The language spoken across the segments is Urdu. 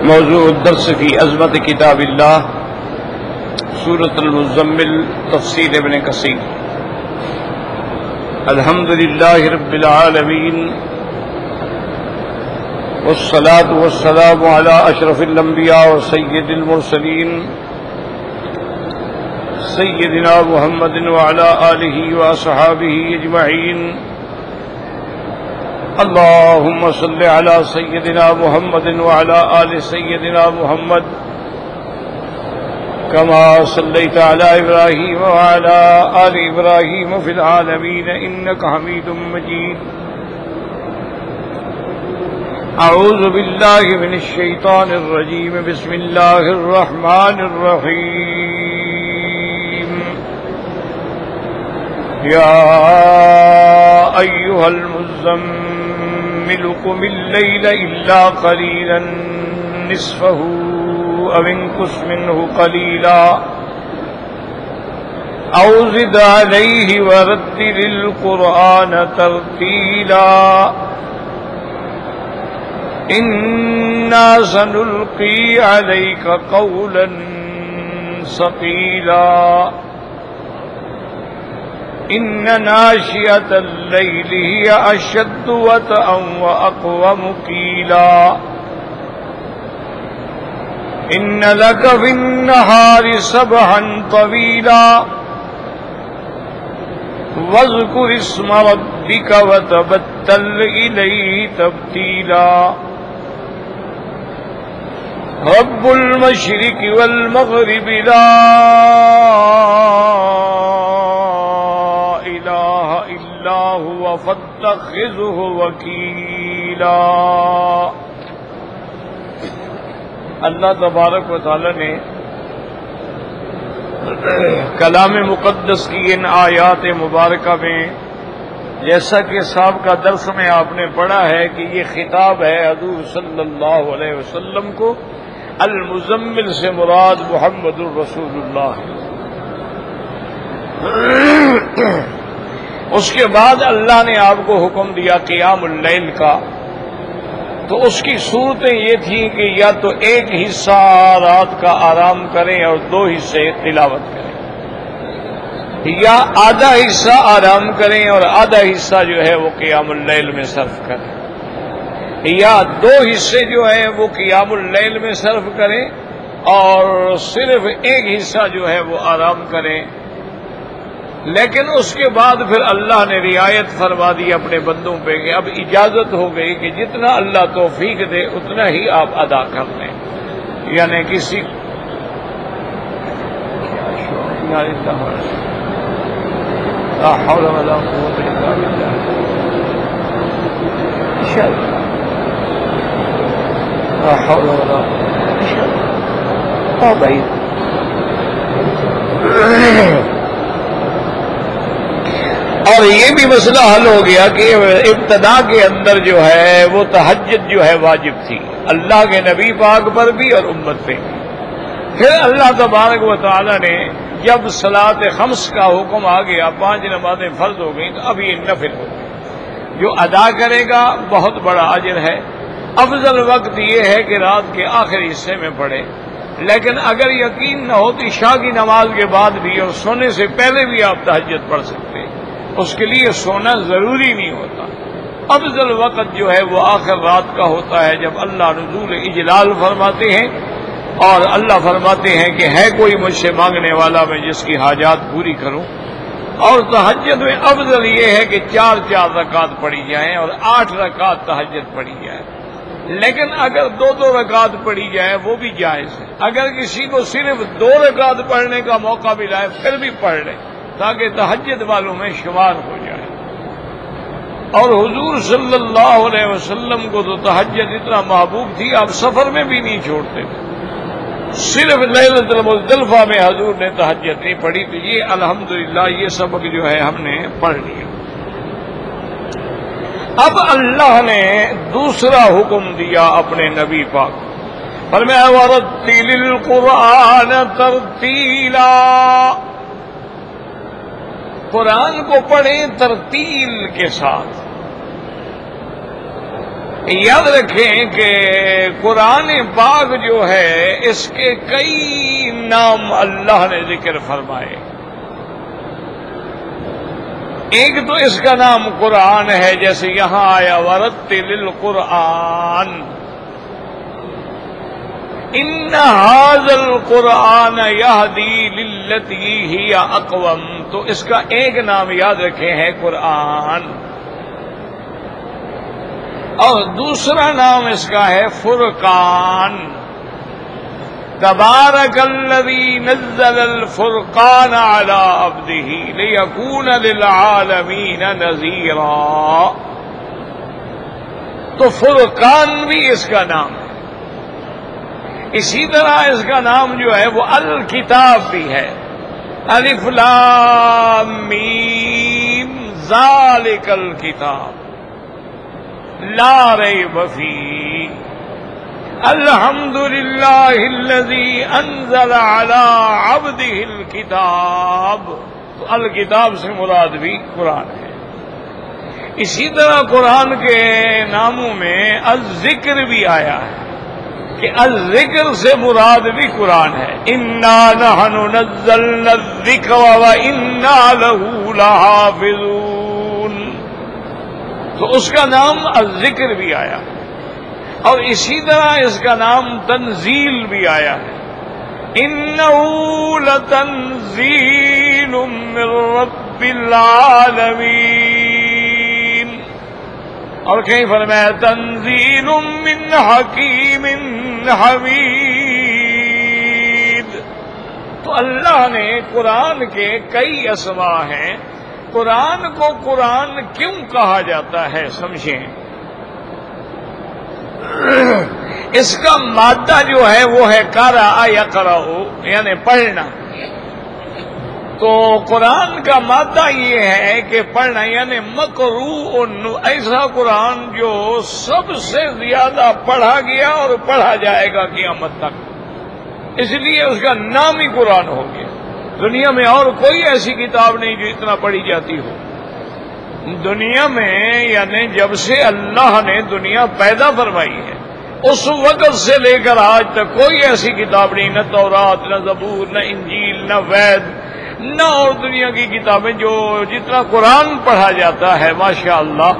موضوع الدرس کی عظمت کتاب اللہ سورۃ المزمل تفسیر ابن کثیر۔ الحمد للہ رب العالمین والصلاة والسلام علی اشرف الانبیاء وسید المرسلین سیدنا محمد وعلی آلہ واصحابہ اجمعین۔ اللهم صل على سيدنا محمد وعلى آل سيدنا محمد كما صليت على إبراهيم وعلى آل إبراهيم في العالمين إنك حميد مجيد۔ أعوذ بالله من الشيطان الرجيم، بسم الله الرحمن الرحيم۔ يا أيها المزمل قم الليل إلا قليلا نصفه أو انقص منه قليلا أو زد عليه ورتل القرآن ترتيلا إنا سنلقي عليك قولا ثقيلا إن ناشئة الليل هي أشد وطئا وأقوم قيلا إن لك في النهار سبحا طويلا واذكر اسم ربك وتبتل إليه تبتيلا رب المشرق والمغرب لا هو فاتخذه وکیلا۔ اللہ تبارک و تعالی نے کلام مقدس کی ان آیات مبارکہ میں، جیسا کہ سابقہ درس میں آپ نے پڑھا ہے کہ یہ خطاب ہے حضور صلی اللہ علیہ وسلم کو، المزمل سے مراد محمد الرسول اللہ ہے۔ اس کے بعد اللہ نے آپ کو حکم دیا قیام اللیل کا، تو اس کی صورتیں یہ تھیں کہ یا تو ایک حصہ رات کا آرام کریں اور دو حصے تلاوت کریں، یا آدھا حصہ آرام کریں اور آدھا حصہ جو ہے وہ قیام اللیل میں صرف کریں، یا دو حصے جو ہیں وہ قیام اللیل میں صرف کریں اور صرف ایک حصہ جو ہے وہ آرام کریں۔ لیکن اس کے بعد پھر اللہ نے رعایت فرما دی اپنے بندوں پہ کہ اب اجازت ہو گئی کہ جتنا اللہ توفیق دے اتنا ہی آپ ادا کر لیں، یعنی کسی لا حول ولا قوة الا بالله۔ لا حول ولا قوة اور یہ بھی مسئلہ حل ہو گیا کہ ابتدا کے اندر جو ہے وہ تہجد جو ہے واجب تھی اللہ کے نبی پاک پر بھی اور امت پہ بھی۔ پھر اللہ تبارک و تعالی نے جب صلاۃ خمس کا حکم آ گیا، 5 نمازیں فرض ہو گئیں، تو اب یہ نفل ہو گئی، جو ادا کرے گا بہت بڑا اجر ہے۔ افضل وقت یہ ہے کہ رات کے آخری حصے میں پڑھے، لیکن اگر یقین نہ ہو تو عشاء کی نماز کے بعد بھی اور سونے سے پہلے بھی آپ تہجد پڑھ سکتے ہیں، اس کے لیے سونا ضروری نہیں ہوتا۔ افضل وقت جو ہے وہ آخر رات کا ہوتا ہے، جب اللہ نزول اجلال فرماتے ہیں اور اللہ فرماتے ہیں کہ ہے کوئی مجھ سے مانگنے والا میں جس کی حاجات پوری کروں۔ اور تہجد میں افضل یہ ہے کہ 4 رکعات پڑھی جائیں اور 8 رکعات تہجد پڑھی جائے، لیکن اگر 2 رکعات پڑھی جائے وہ بھی جائز ہے۔ اگر کسی کو صرف 2 رکعات پڑھنے کا موقع ملا ہے پھر بھی پڑھ لیں تاکہ تہجد والوں میں شمار ہو جائے۔ اور حضور صلی اللہ علیہ وسلم کو تو تہجد اتنا محبوب تھی، آپ سفر میں بھی نہیں چھوڑتے تھے، صرف لیلۃ المزدلفہ میں حضور نے تہجد نہیں پڑھی۔ تو یہ الحمدللہ یہ سبق جو ہے ہم نے پڑھ لیا۔ اب اللہ نے دوسرا حکم دیا اپنے نبی پاک، فرمایا وَرَتِّلِ الْقُرْآنَ تَرْتِيلًا، قرآن کو پڑھیں ترتیل کے ساتھ۔ یاد رکھیں کہ قرآن پاک جو ہے اس کے کئی نام اللہ نے ذکر فرمائے. ایک تو اس کا نام قرآن ہے، جیسے یہاں آیا ورتل القرآن، ان ھذا القرآن یہدی للتی ہی اقوم، تو اس کا ایک نام یاد رکھے ہے قرآن، اور دوسرا نام اس کا ہے فرقان. تبارک الذی نزل الفرقان علی عبدہ لیکون للعالمین نذیرا. تو فرقان بھی اس کا نام ہے. اسی طرح اس کا نام جو ہے وہ الکتاب بھی ہے. الف لام میم ذالک الکتاب لا ریب فیہ الحمد للہ الذی انزل علی عبدہ الکتاب. تو الکتاب سے مراد بھی قرآن ہے. اسی طرح قرآن کے ناموں میں الذکر بھی آیا ہے کہ الذکر سے مراد بھی قرآن ہے. انا نحن نزلنا الذکر وانا لہ لحافظون. تو اس کا نام الذکر بھی آیا، اور اسی طرح اس کا نام تنزیل بھی آیا ہے. انہ لتنزیل من رب العالمین، اور کہیں فرمایا تنزیل من حکیم حمید. تو اللہ نے قرآن کے کئی اسماء ہیں. قرآن کو قرآن کیوں کہا جاتا ہے سمجھیں. اس کا مادہ جو ہے وہ ہے قرأ یقرأ، یعنی پڑھنا. تو قرآن کا مادہ یہ ہے کہ پڑھنا، یعنی مقروء، ایسا قرآن جو سب سے زیادہ پڑھا گیا اور پڑھا جائے گا قیامت تک، اس لیے اس کا نام ہی قرآن ہو گیا. دنیا میں اور کوئی ایسی کتاب نہیں جو اتنا پڑھی جاتی ہو دنیا میں. یعنی جب سے اللہ نے دنیا پیدا فرمائی ہے اس وقت سے لے کر آج تک کوئی ایسی کتاب نہیں، نہ تورات، نہ زبور، نہ انجیل، نہ وید، نہ اور دنیا کی کتابیں جو جتنا قرآن پڑھا جاتا ہے ماشاء اللہ.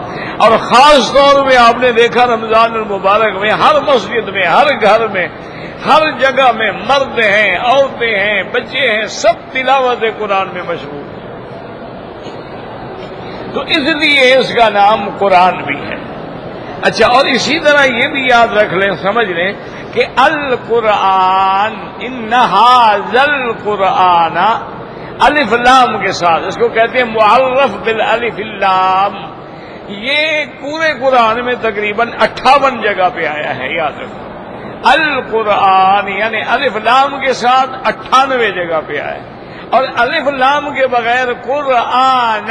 اور خاص طور پہ آپ نے دیکھا رمضان المبارک میں ہر مسجد میں، ہر گھر میں، ہر جگہ میں مرد ہیں، عورتیں ہیں، بچے ہیں، سب تلاوت قرآن میں مشغول ہیں. تو اس لیے اس کا نام قرآن بھی ہے. اچھا، اور اسی طرح یہ بھی یاد رکھ لیں، سمجھ لیں کہ القرآن ان ھذا القرآن الف لام کے ساتھ، اس کو کہتے ہیں معرف بالالف اللام. یہ پورے قرآن میں تقریباً 58 جگہ پہ آیا ہے. یاد رکھو القرآن یعنی الف لام کے ساتھ 98 جگہ پہ آیا ہے، اور الف لام کے بغیر قرآن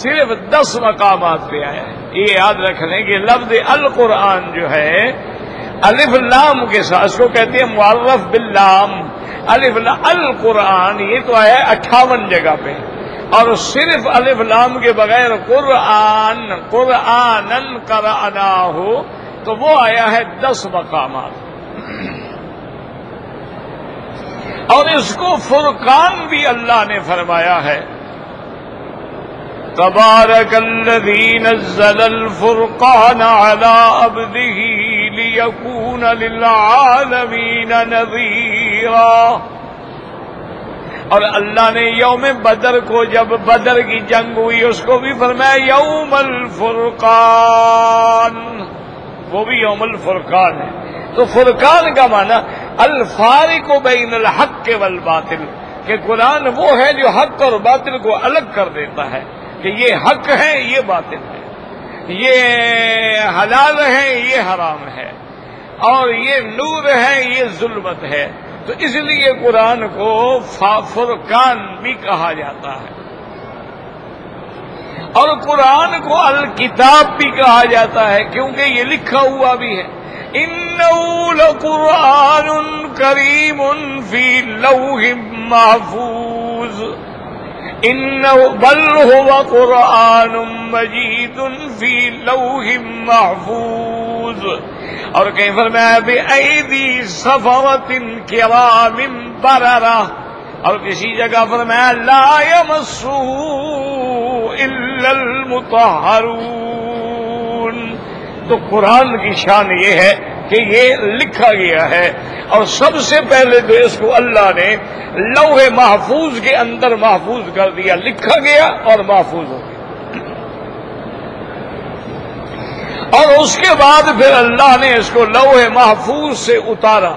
صرف 10 مقامات پہ آیا ہے. یہ یاد رکھ لیں کہ لفظ القرآن جو ہے الف لام کے ساتھ، اس کو کہتے ہیں معرف باللام. الف القرآن یہ تو آیا ہے 58 جگہ پہ، اور صرف الف لام کے بغیر قرآنن قرأناہ تو وہ آیا ہے 10 مقامات. اور اس کو فرقان بھی اللہ نے فرمایا ہے. تبارک الذی نزل الفرقان علی عبدہ لیکون للعالمین نذیرا. اور اللہ نے یوم بدر کو، جب بدر کی جنگ ہوئی، اس کو بھی فرمایا یوم الفرقان، وہ بھی یوم الفرقان ہے. تو فرقان کا معنی الفارق بین الحق والباطل، کہ قرآن وہ ہے جو حق اور باطل کو الگ کر دیتا ہے کہ یہ حق ہے، یہ باطل ہے، یہ حلال ہے، یہ حرام ہے، اور یہ نور ہے، یہ ظلمت ہے. تو اس لیے قرآن کو فرقان بھی کہا جاتا ہے. اور قرآن کو الکتاب بھی کہا جاتا ہے کیونکہ یہ لکھا ہوا بھی ہے. اِنَّهُ لَقُرْآنٌ كَرِيمٌ فِي لَوْحٍ مَّحْفُوظٍ. بل هو قرآن مجید فی لوح محفوظ، اور کہیں فرمایا بأیدی سفرۃ کرام بررہ، اور کسی جگہ فرمایا لا یمسہ الا المطہرون۔ تو قرآن کی شان یہ ہے کہ یہ لکھا گیا ہے، اور سب سے پہلے تو اس کو اللہ نے لوح محفوظ کے اندر محفوظ کر دیا، لکھا گیا اور محفوظ ہو گیا، اور اس کے بعد پھر اللہ نے اس کو لوح محفوظ سے اتارا۔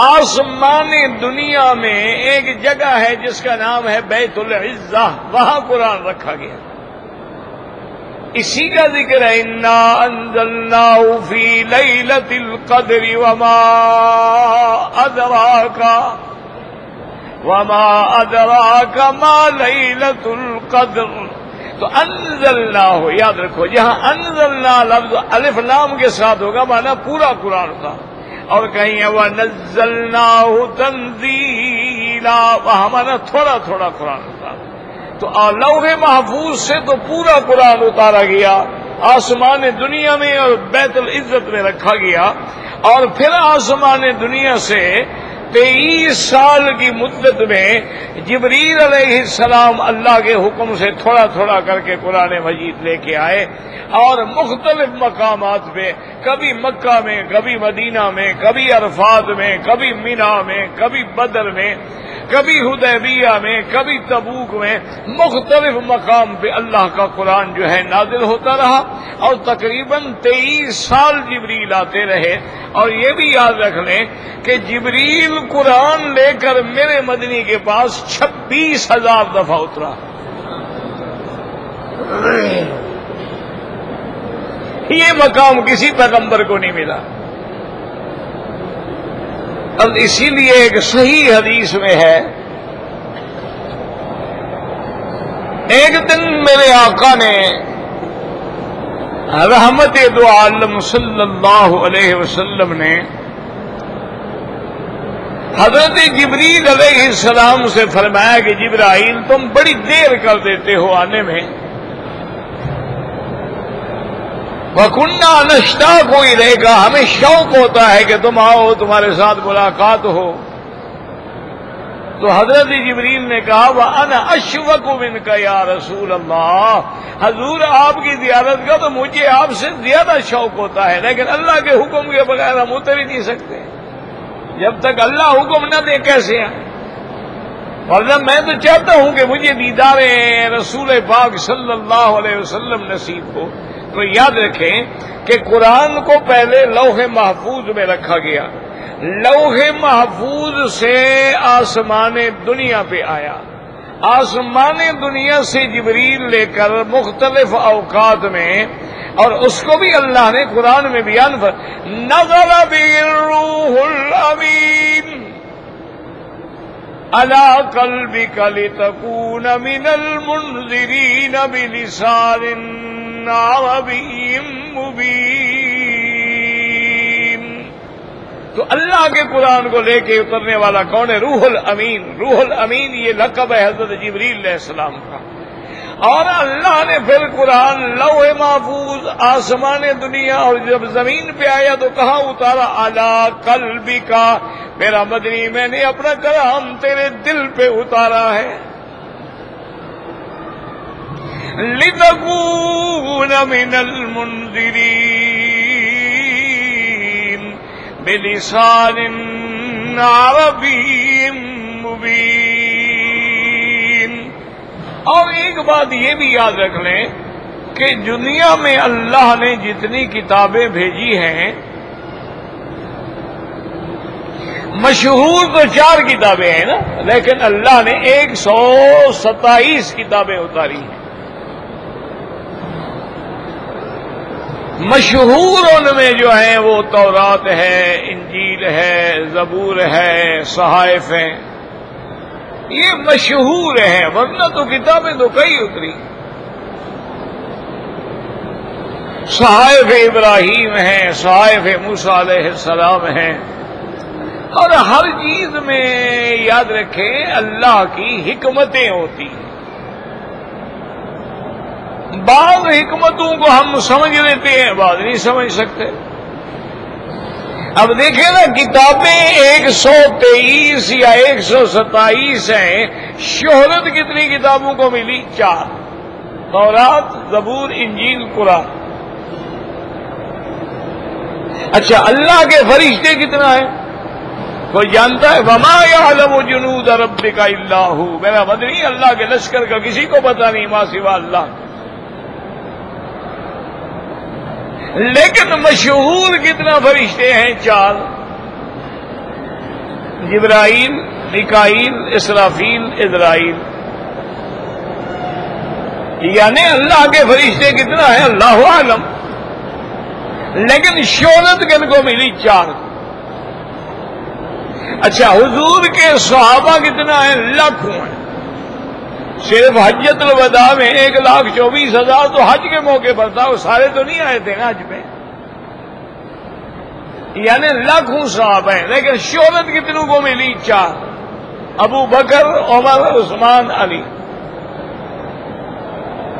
آسمان دنیا میں ایک جگہ ہے جس کا نام ہے بیت العزہ، وہاں قرآن رکھا گیا، اسی کا ذکر ہے انا انزلناہ فی لیلۃ القدر وما ادراک ما لیلۃ القدر۔ تو انزلناہ یاد رکھو، جہاں انزلنا لفظ الف لام کے ساتھ ہوگا مانا پورا قرآن کا، اور کہیں وَنَزَّلْنَاهُ تَنزِيلًا وہاں مانا تھوڑا تھوڑا قرآن کا۔ تو لوح محفوظ سے تو پورا قرآن اتارا گیا، آسمان دنیا میں اور بیت العزت میں رکھا گیا، اور پھر آسمان دنیا سے 23 سال کی مدت میں جبریل علیہ السلام اللہ کے حکم سے تھوڑا تھوڑا کر کے قرآن مجید لے کے آئے، اور مختلف مقامات پہ، کبھی مکہ میں، کبھی مدینہ میں، کبھی عرفات میں، کبھی مینا میں، کبھی بدر میں، کبھی حدیبیہ میں، کبھی تبوک میں، مختلف مقام پہ اللہ کا قرآن جو ہے نازل ہوتا رہا، اور تقریباً 23 سال جبریل آتے رہے۔ اور یہ بھی یاد رکھ لیں کہ جبریل قرآن لے کر میرے مدنی کے پاس 26,000 دفعہ اترا، یہ مقام کسی پیغمبر کو نہیں ملا۔ اب اسی لیے ایک صحیح حدیث میں ہے، ایک دن میرے آقا نے رحمت دو عالم صلی اللہ علیہ وسلم نے حضرت جبریل علیہ السلام سے فرمایا کہ جبرائیل تم بڑی دیر کر دیتے ہو آنے میں، وَكُنَّا نَشْتَاقُ إِلَيْكَ ہمیں شوق ہوتا ہے کہ تم آؤ، تمہارے ساتھ ملاقات ہو۔ تو حضرت جبریل نے کہا وَأَنَا أَشْفَقُ مِنْكَ يَا رسول اللہ، حضور آپ کی زیارت کا تو مجھے آپ سے زیادہ شوق ہوتا ہے، لیکن اللہ کے حکم کے بغیر ہم اتر ہی نہیں سکتے، جب تک اللہ حکم نہ دے کیسے آئیں؟ ورنہ میں تو چاہتا ہوں کہ مجھے دیدار رسول پاک صلی اللہ علیہ وسلم نصیب ہو۔ تو یاد رکھیں کہ قرآن کو پہلے لوح محفوظ میں رکھا گیا، لوح محفوظ سے آسمان دنیا پہ آیا، آسمان دنیا سے جبریل لے کر مختلف اوقات میں، اور اس کو بھی اللہ نے قرآن میں بیان نزل به الروح الامین علی قلبک لتکون من المنذرین بلسان عربی مبین۔ تو اللہ کے قرآن کو لے کے اترنے والا کون ہے؟ روح الامین۔ روح الامین یہ لقب ہے حضرت جبریل علیہ السلام کا، اور اللہ نے پھر قرآن لوح محفوظ آسمان دنیا اور جب زمین پہ آیا تو کہاں اتارا؟ علی قلبک، میرا مدنی میں نے اپنا کلام تیرے دل پہ اتارا ہے، لِتَكُونَ مِنَ الْمُنذِرِينَ بِلِسَانٍ عَرَبِيٍّ مُبِينٍ۔ اور ایک بات یہ بھی یاد رکھ لیں کہ دنیا میں اللہ نے جتنی کتابیں بھیجی ہیں، مشہور تو 4 کتابیں ہیں نا، لیکن اللہ نے 127 کتابیں اتاری ہیں۔ مشہور ان میں جو ہیں وہ تورات ہے، انجیل ہے، زبور ہے، صحائف ہیں، یہ مشہور ہیں، ورنہ تو کتابیں تو کئی اتری۔ صحائف ابراہیم ہیں، صحائف موسیٰ علیہ السلام ہیں، اور ہر چیز میں یاد رکھیں اللہ کی حکمتیں ہوتی ہیں. بعض حکمتوں کو ہم سمجھ لیتے ہیں، بعض نہیں سمجھ سکتے. اب دیکھیں نا، کتابیں 123 یا 127 ہیں. شہرت کتنی کتابوں کو ملی؟ 4. تورات، زبور، انجیل، قرآن. اچھا، اللہ کے فرشتے کتنا ہے؟ کوئی جانتا ہے؟ وما یعلم جنود ربک الا ھو. میرا مدنی، اللہ کے لشکر کا کسی کو پتہ نہیں ما سوا اللہ. لیکن مشہور کتنا فرشتے ہیں؟ 4. جبرائیل، میکائیل، اسرافیل، عزرائیل. یعنی اللہ کے فرشتے کتنا ہے؟ اللہ عالم. لیکن شہرت کن کو ملی؟ 4. اچھا، حضور کے صحابہ کتنا ہے؟ لاکھوں ہیں. صرف حجۃ الوداع میں 1,24,000 تو حج کے موقع پر تھا. وہ سارے تو نہیں آئے تھے نا حج میں. یعنی لاکھوں صحابہ ہیں. لیکن شہرت کتنوں کو ملی؟ 4. ابو بکر، عمر، عثمان، علی.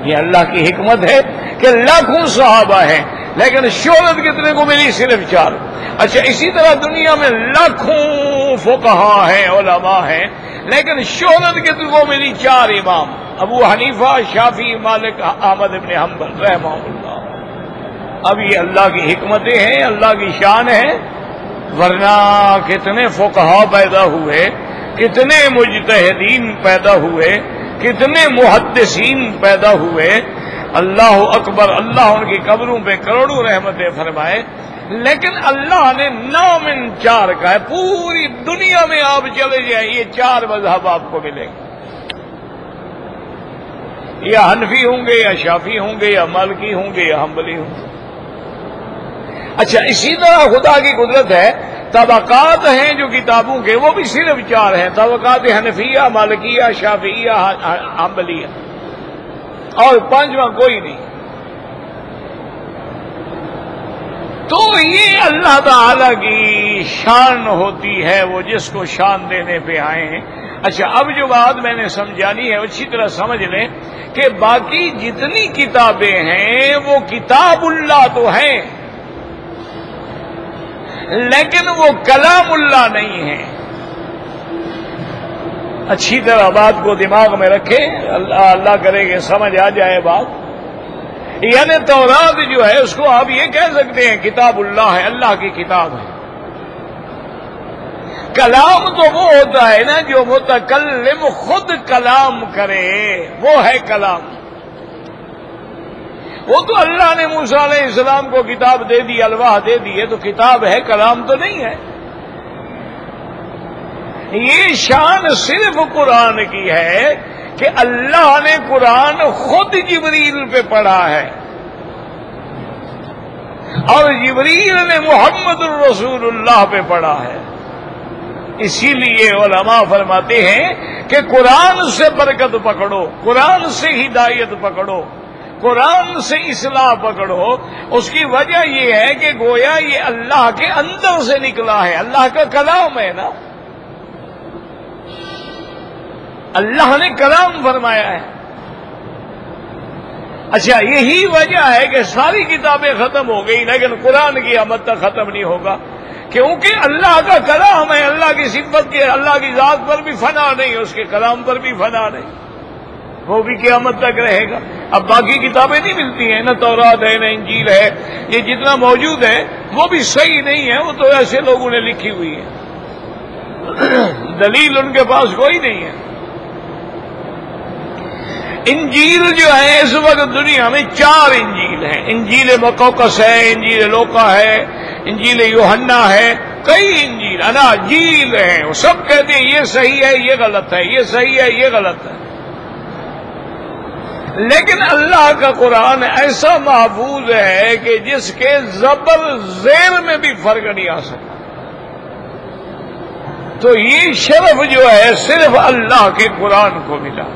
یہ اللہ کی حکمت ہے کہ لاکھوں صحابہ ہیں لیکن شہرت کتنے کو ملی؟ صرف 4. اچھا، اسی طرح دنیا میں لاکھوں فقہا ہیں، علماء ہیں، لیکن شہرت کتنے کو ملی؟ 4 امام: ابو حنیفہ، شافعی، مالک، احمد ابن حنبل رحمہ اللہ. اب یہ اللہ کی حکمتیں ہیں، اللہ کی شان ہے. ورنہ کتنے فقہا پیدا ہوئے، کتنے مجتہدین پیدا ہوئے، کتنے محدثین پیدا ہوئے. اللہ اکبر. اللہ ان کی قبروں پہ کروڑوں رحمتیں فرمائے. لیکن اللہ نے 9 من 4 کا ہے. پوری دنیا میں آپ چلے جائیں، یہ 4 مذہب آپ کو ملیں گے. یا حنفی ہوں گے، یا شافعی ہوں گے، یا مالکی ہوں گے، یا حنبلی ہوں گے. اچھا، اسی طرح خدا کی قدرت ہے. طبقات ہیں جو کتابوں کے، وہ بھی صرف 4 ہیں. طبقات حنفیہ، مالکیہ، شافعیہ، حنبلیہ، اور 5واں کوئی نہیں. تو یہ اللہ تعالی کی شان ہوتی ہے، وہ جس کو شان دینے پہ آئے ہیں. اچھا، اب جو بات میں نے سمجھانی ہے اچھی طرح سمجھ لیں کہ باقی جتنی کتابیں ہیں وہ کتاب اللہ تو ہیں، لیکن وہ کلام اللہ نہیں ہے. اچھی طرح بات کو دماغ میں رکھیں، اللہ کرے کہ سمجھ آ جائے بات. یعنی تورات جو ہے اس کو آپ یہ کہہ سکتے ہیں کتاب اللہ ہے، اللہ کی کتاب ہے. کلام تو وہ ہوتا ہے نا جو متکلم خود کلام کرے، وہ ہے کلام. وہ تو اللہ نے موسیٰ علیہ السلام کو کتاب دے دی، الواح دے دی ہے، تو کتاب ہے، کلام تو نہیں ہے. یہ شان صرف قرآن کی ہے کہ اللہ نے قرآن خود جبریل پہ پڑھا ہے، اور جبریل نے محمد الرسول اللہ پہ پڑھا ہے. اسی لیے علماء فرماتے ہیں کہ قرآن سے برکت پکڑو، قرآن سے ہدایت پکڑو، قرآن سے اصلاح پکڑو. اس کی وجہ یہ ہے کہ گویا یہ اللہ کے اندر سے نکلا ہے، اللہ کا کلام ہے نا، اللہ نے کلام فرمایا ہے. اچھا، یہی وجہ ہے کہ ساری کتابیں ختم ہو گئی لیکن قرآن کی قیامت تک ختم نہیں ہوگا، کیونکہ اللہ کا کلام ہے. اللہ کی صفت کی، اللہ کی ذات پر بھی فنا نہیں، اس کے کلام پر بھی فنا نہیں، وہ بھی قیامت تک رہے گا. اب باقی کتابیں نہیں ملتی ہیں، نہ تورات ہے، نہ انجیل ہے. یہ جتنا موجود ہے وہ بھی صحیح نہیں ہے، وہ تو ایسے لوگوں نے لکھی ہوئی ہے، دلیل ان کے پاس کوئی نہیں ہے. انجیل جو ہے اس وقت دنیا میں 4 انجیل ہیں. انجیل مقوقس ہے، انجیل لوقا ہے، انجیل یوحنا ہے، کئی انجیل اناجیل ہیں. وہ سب کہتے ہیں یہ صحیح ہے، یہ غلط ہے، یہ صحیح ہے، یہ غلط ہے. لیکن اللہ کا قرآن ایسا محفوظ ہے کہ جس کے زبر زیر میں بھی فرق نہیں آ سکتا. تو یہ شرف جو ہے صرف اللہ کے قرآن کو ملا.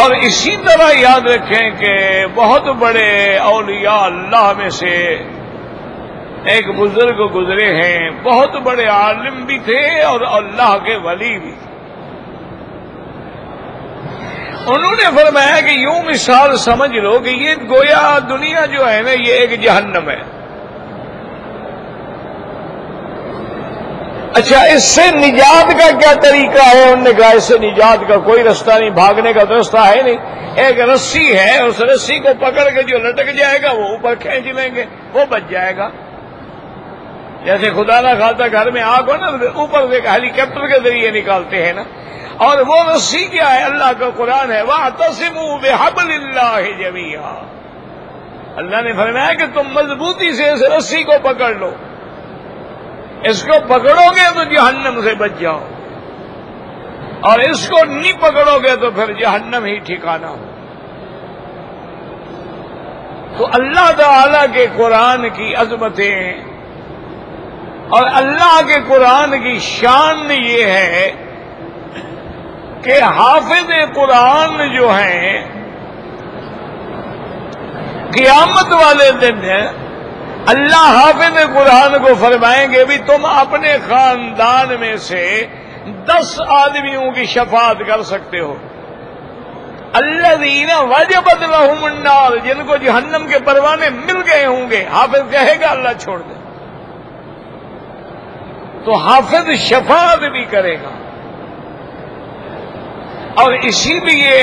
اور اسی طرح یاد رکھیں کہ بہت بڑے اولیاء اللہ میں سے ایک بزرگ گزرے ہیں، بہت بڑے عالم بھی تھے اور اللہ کے ولی بھی. انہوں نے فرمایا کہ یوں مثال سمجھ لو کہ یہ گویا دنیا جو ہے نا یہ ایک جہنم ہے. اچھا اس سے نجات کا کیا طریقہ ہے؟ انہوں نے کہا اس سے نجات کا کوئی رستہ نہیں، بھاگنے کا تو رستہ ہے نہیں. ایک رسی ہے، اس رسی کو پکڑ کے جو لٹک جائے گا وہ اوپر کھینچ لیں گے، وہ بچ جائے گا. جیسے خدا نہ خاصا گھر میں آگ ہو نا، اوپر سے ہیلی کاپٹر کے ذریعے نکالتے ہیں نا. اور وہ رسی کیا ہے؟ اللہ کا قرآن ہے، وَاعْتَصِمُوا بِحَبْلِ اللَّهِ جَمِيعًا. اللہ نے فرمایا کہ تم مضبوطی سے اس رسی کو پکڑ لو، اس کو پکڑو گے تو جہنم سے بچ جاؤ، اور اس کو نہیں پکڑو گے تو پھر جہنم ہی ٹھکانہ ہو. تو اللہ تعالی کے قرآن کی عظمتیں اور اللہ کے قرآن کی شان یہ ہے کہ حافظ قرآن جو ہیں قیامت والے دن اللہ حافظ قرآن کو فرمائیں گے بھی تم اپنے خاندان میں سے 10 آدمیوں کی شفاعت کر سکتے ہو. الذین وجبت لہم النار، جن کو جہنم کے پروانے مل گئے ہوں گے. حافظ کہے گا اللہ چھوڑ دے، تو حافظ شفاعت بھی کرے گا. اور اسی لیے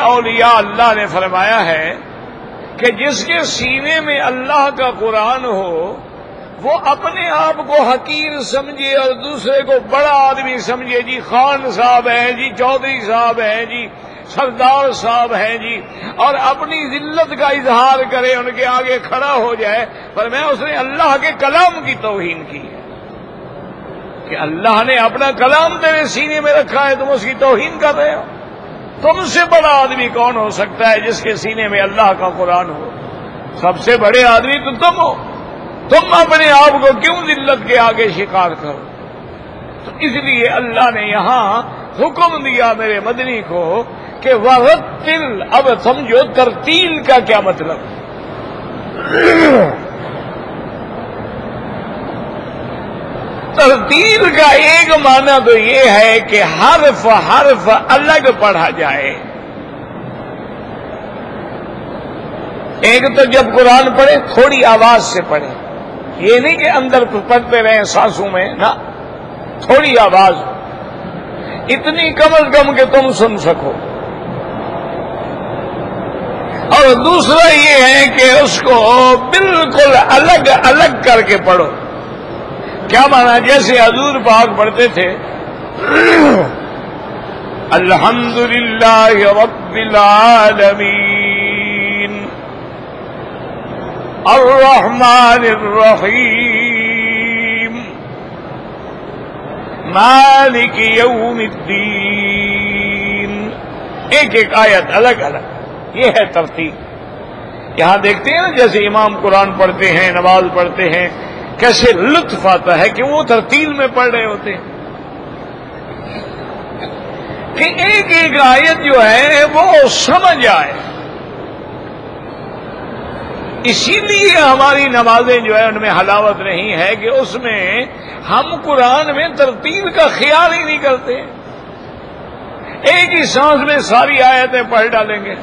اولیاء اللہ نے فرمایا ہے کہ جس کے سینے میں اللہ کا قرآن ہو وہ اپنے آپ کو حقیر سمجھے اور دوسرے کو بڑا آدمی سمجھے. جی خان صاحب ہیں، جی چودھری صاحب ہیں، جی سردار صاحب ہیں جی، اور اپنی ذلت کا اظہار کرے، ان کے آگے کھڑا ہو جائے. پر میں اس نے اللہ کے کلام کی توہین کی ہے کہ اللہ نے اپنا کلام تیرے سینے میں رکھا ہے، تم اس کی توہین کر رہے ہو. تم سے بڑا آدمی کون ہو سکتا ہے جس کے سینے میں اللہ کا قرآن ہو؟ سب سے بڑے آدمی تو تم ہو. تم اپنے آپ کو کیوں ذلت کے آگے شکار کرو؟ تو اس لیے اللہ نے یہاں حکم دیا میرے مدنی کو کہ وَرَتِّلْ. اب سمجھو ترتیل کا کیا مطلب. ترتیل کا ایک معنی تو یہ ہے کہ حرف حرف الگ پڑھا جائے. ایک تو جب قرآن پڑھے تھوڑی آواز سے پڑھے، یہ نہیں کہ اندر پڑھتے رہیں سانسوں میں، نہ، تھوڑی آواز اتنی کم از کم کہ تم سن سکو. اور دوسرا یہ ہے کہ اس کو بالکل الگ الگ کر کے پڑھو. کیا مانا؟ جیسے حضور پاک پڑھتے تھے الحمدللہ رب العالمین الرحمن الرحیم مالک یوم الدین. ایک ایک آیت الگ الگ، یہ ہے ترتیب. یہاں دیکھتے ہیں نا جیسے امام قرآن پڑھتے ہیں، نماز پڑھتے ہیں، کیسے لطف آتا ہے کہ وہ ترتیل میں پڑھ رہے ہوتے ہیں کہ ایک ایک آیت جو ہے وہ سمجھ آئے. اسی لیے ہماری نمازیں جو ہے ان میں حلاوت نہیں ہے کہ اس میں ہم قرآن میں ترتیل کا خیال ہی نہیں کرتے. ایک ہی سانس میں ساری آیتیں پڑھ ڈالیں گے.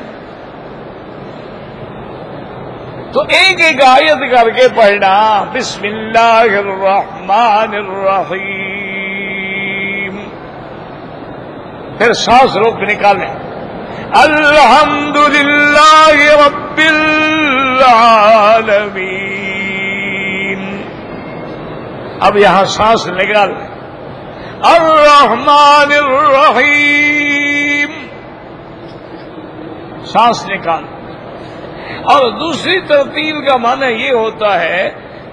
تو ایک ایک آیت کر کے پڑھنا. بسم اللہ الرحمن الرحیم، پھر سانس روک نکالیں. الحمدللہ رب العالمین. اب یہاں سانس نکال لیں. الرحمن الرحیم، سانس نکال. اور دوسری ترتیل کا معنی یہ ہوتا ہے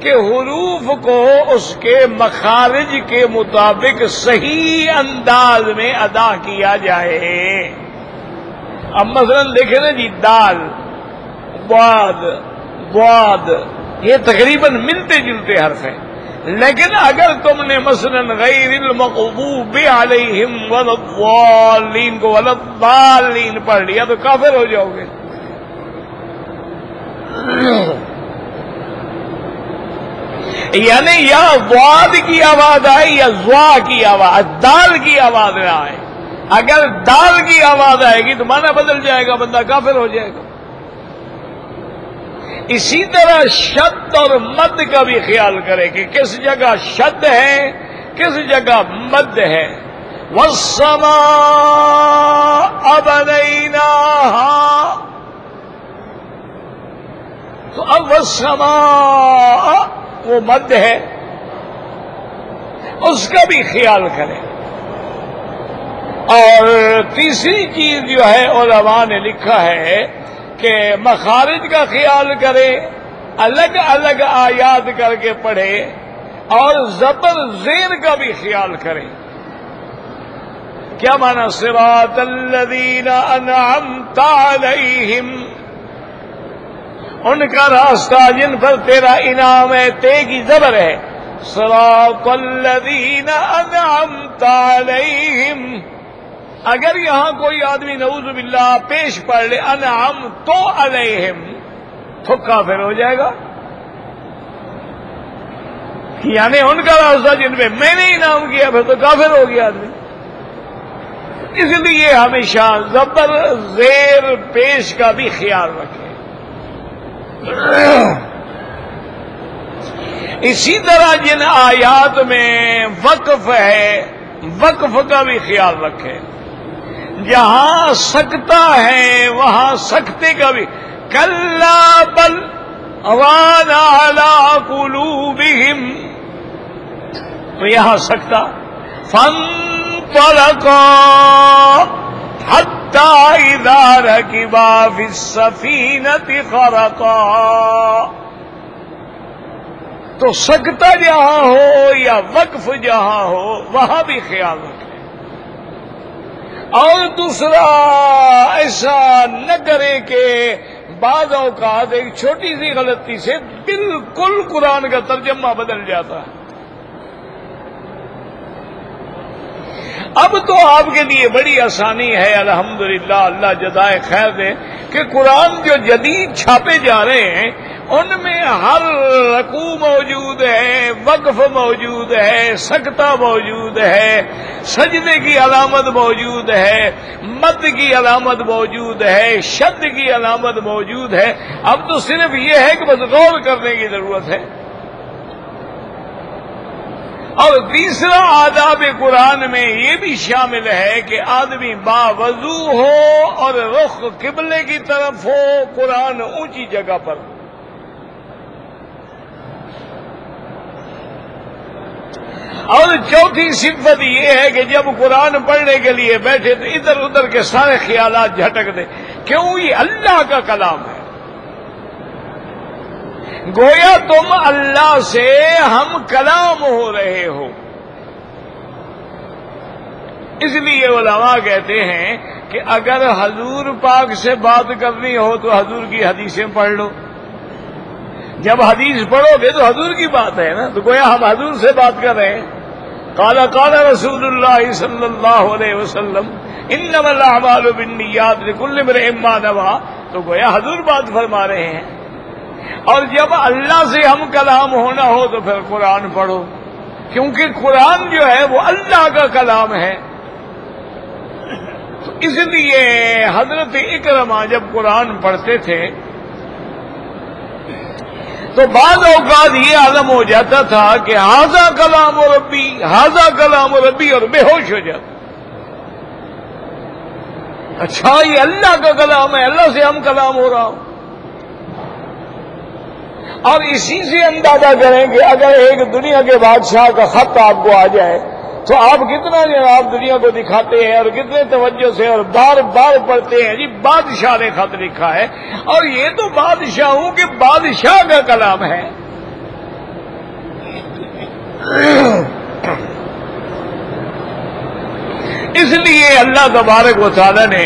کہ حروف کو اس کے مخارج کے مطابق صحیح انداز میں ادا کیا جائے. اب مثلا دیکھیں نا جی، دال، ضاد، ضاد، یہ تقریباً ملتے جلتے حرف ہیں. لیکن اگر تم نے مثلا غیر المغضوب علیہم ولا الضالین کو ولا الضالین پڑھ لیا تو کافر ہو جاؤ گے. یعنی یا واد کی آواز آئے یا زوا کی آواز، دال کی آواز نہ آئے. اگر دال کی آواز آئے گی تو معنی بدل جائے گا، بندہ کافر ہو جائے گا. اسی طرح شد اور مد کا بھی خیال کرے کہ کس جگہ شد ہے کس جگہ مد ہے. والسماء بنيناها، تو اب والسماء وہ مد ہے، اس کا بھی خیال کریں. اور تیسری چیز جو ہے علماء نے لکھا ہے کہ مخارج کا خیال کرے، الگ الگ آیات کر کے پڑھے، اور زبر زیر کا بھی خیال کرے. کیا معنی؟ صراط الذین انعمت علیہم، ان کا راستہ جن پر تیرا انعام ہے، تے کی زبر ہے. صراط الذین انعمت علیہم. اگر یہاں کوئی آدمی نعوذ باللہ پیش پڑھ لے انعمت علیہم تو کافر ہو جائے گا. یعنی ان کا راستہ جن پہ میں نے انعام کیا پھر تو کافر ہو گیا آدمی. اس لیے ہمیشہ زبر زیر پیش کا بھی خیال رکھیں. اسی طرح جن آیات میں وقف ہے وقف کا بھی خیال رکھیں. جہاں سکتا ہے وہاں سکتے کا بھی. کلا بل ران علی قلوبہم، تو یہاں سکتا. فانطلقا حتی اذا رکبا فی السفینۃ خرقا. تو سکتا جہاں ہو یا وقف جہاں ہو وہاں بھی خیال رکھیں. اور دوسرا ایسا نہ کرے کہ بعض اوقات ایک چھوٹی سی غلطی سے بالکل قرآن کا ترجمہ بدل جاتا ہے. اب تو آپ کے لیے بڑی آسانی ہے الحمدللہ، اللہ جزائے خیر دے، کہ قرآن جو جدید چھاپے جا رہے ہیں ان میں ہر رکوع موجود ہے، وقف موجود ہے، سکتہ موجود ہے، سجدے کی علامت موجود ہے، مد کی علامت موجود ہے، شد کی علامت موجود ہے. اب تو صرف یہ ہے کہ بس غور کرنے کی ضرورت ہے. اور تیسرا آداب قرآن میں یہ بھی شامل ہے کہ آدمی باوضو ہو اور رخ قبلے کی طرف ہو، قرآن اونچی جگہ پر. اور چوتھی صفت یہ ہے کہ جب قرآن پڑھنے کے لیے بیٹھے تو ادھر ادھر کے سارے خیالات جھٹک دیں. کیوں؟ یہ اللہ کا کلام ہے. گویا تم اللہ سے ہم کلام ہو رہے ہو. اس لیے علماء کہتے ہیں کہ اگر حضور پاک سے بات کرنی ہو تو حضور کی حدیثیں پڑھ لو. جب حدیث پڑھو گے تو حضور کی بات ہے نا، تو گویا ہم حضور سے بات کر رہے ہیں. قال قال رسول اللہ صلی اللہ علیہ وسلم انما الاعمال بالنیات لکل امرئ ما نوى، تو گویا حضور بات فرما رہے ہیں. اور جب اللہ سے ہم کلام ہونا ہو تو پھر قرآن پڑھو، کیونکہ قرآن جو ہے وہ اللہ کا کلام ہے. تو اس لیے حضرت اکرمہ جب قرآن پڑھتے تھے تو بعض اوقات یہ عالم ہو جاتا تھا کہ ھذا کلام ربی، ھذا کلام ربی، اور بے ہوش ہو جاتا. اچھا یہ اللہ کا کلام ہے، اللہ سے ہم کلام ہو رہا ہوں. اور اسی سے اندازہ کریں کہ اگر ایک دنیا کے بادشاہ کا خط آپ کو آ جائے تو آپ کتنا آپ دنیا کو دکھاتے ہیں اور کتنے توجہ سے اور بار بار پڑھتے ہیں. جی بادشاہ نے خط لکھا ہے، اور یہ تو بادشاہوں کے بادشاہ کا کلام ہے. اس لیے اللہ تبارک و تعالی نے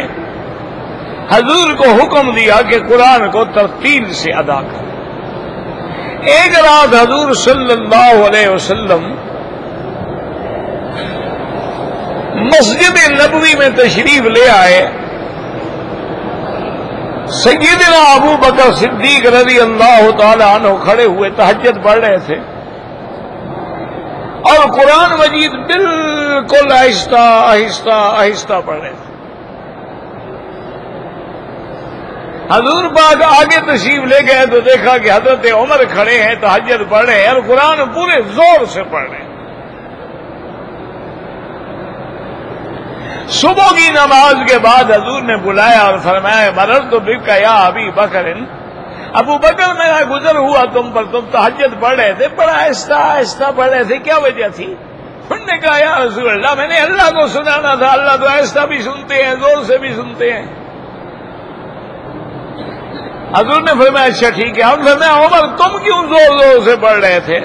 حضور کو حکم دیا کہ قرآن کو ترتیل سے ادا کر. ایک رات حضور صلی اللہ علیہ وسلم مسجد نبوی میں تشریف لے آئے. سیدنا ابو بکر صدیق رضی اللہ تعالی عنہ کھڑے ہوئے تہجد پڑھ رہے تھے. اور قرآن مجید بالکل آہستہ آہستہ آہستہ پڑھ رہے تھے. حضور پاک آگے تشریف لے گئے تو دیکھا کہ حضرت عمر کھڑے ہیں تہجد پڑھ رہے ہیں اور قرآن پورے زور سے پڑھ رہے ہیں. صبح کی نماز کے بعد حضور نے بلایا اور فرمایا مررت بک یا ابی بکر، ابو بکر میرا گزر ہوا تم پر، تم تہجد پڑھ رہے تھے، بڑا آہستہ آہستہ پڑھ رہے تھے، کیا وجہ تھی؟ انہوں نے کہا یا رسول اللہ میں نے اللہ کو سنانا تھا، اللہ تو آہستہ بھی سنتے ہیں زور سے بھی سنتے ہیں. حضور نے فرمایا اچھا ٹھیک ہے. ہم فرمایا عمر تم کیوں زور زور سے پڑھ رہے تھے؟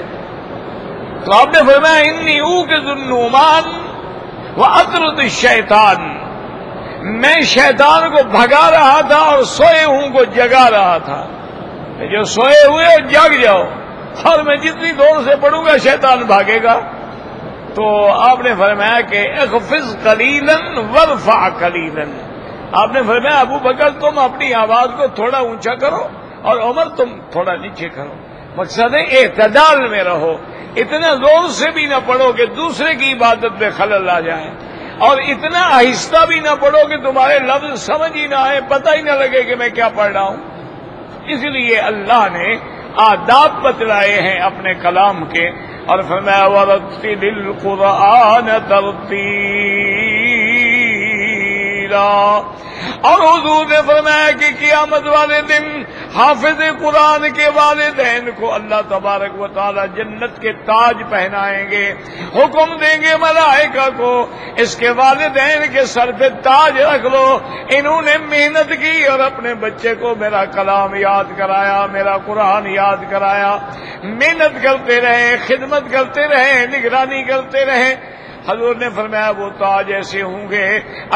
تو آپ نے فرمایا انی اوقظ النعمان واطرد الشیطان، میں شیطان کو بھگا رہا تھا اور سوئے ہوں کو جگا رہا تھا. جو سوئے ہوئے جاگ جاؤ، اور میں جتنی دور سے پڑھوں گا شیطان بھاگے گا. تو آپ نے فرمایا کہ اخفض قلیلا وارفع قلیلا. آپ نے فرمایا ابو بکر تم اپنی آواز کو تھوڑا اونچا کرو اور عمر تم تھوڑا نیچے کرو. مقصد ہے اعتدال میں رہو، اتنا زور سے بھی نہ پڑھو کہ دوسرے کی عبادت میں خلل آ جائے، اور اتنا آہستہ بھی نہ پڑھو کہ تمہارے لفظ سمجھ ہی نہ آئے، پتہ ہی نہ لگے کہ میں کیا پڑھ رہا ہوں. اس لیے اللہ نے آداب بتلائے ہیں اپنے کلام کے، اور فرمایا وَرَتِّلِ الْقُرْآنَ تَرْتِیلًا. اور حضور نے فرمایا کہ قیامت والے دن حافظ قرآن کے والدین کو اللہ تبارک و تعالی جنت کے تاج پہنائیں گے، حکم دیں گے ملائکہ کو اس کے والدین کے سر پہ تاج رکھ لو، انہوں نے محنت کی اور اپنے بچے کو میرا کلام یاد کرایا، میرا قرآن یاد کرایا، محنت کرتے رہے، خدمت کرتے رہے، نگرانی کرتے رہے. حضور نے فرمایا وہ تاج ایسے ہوں گے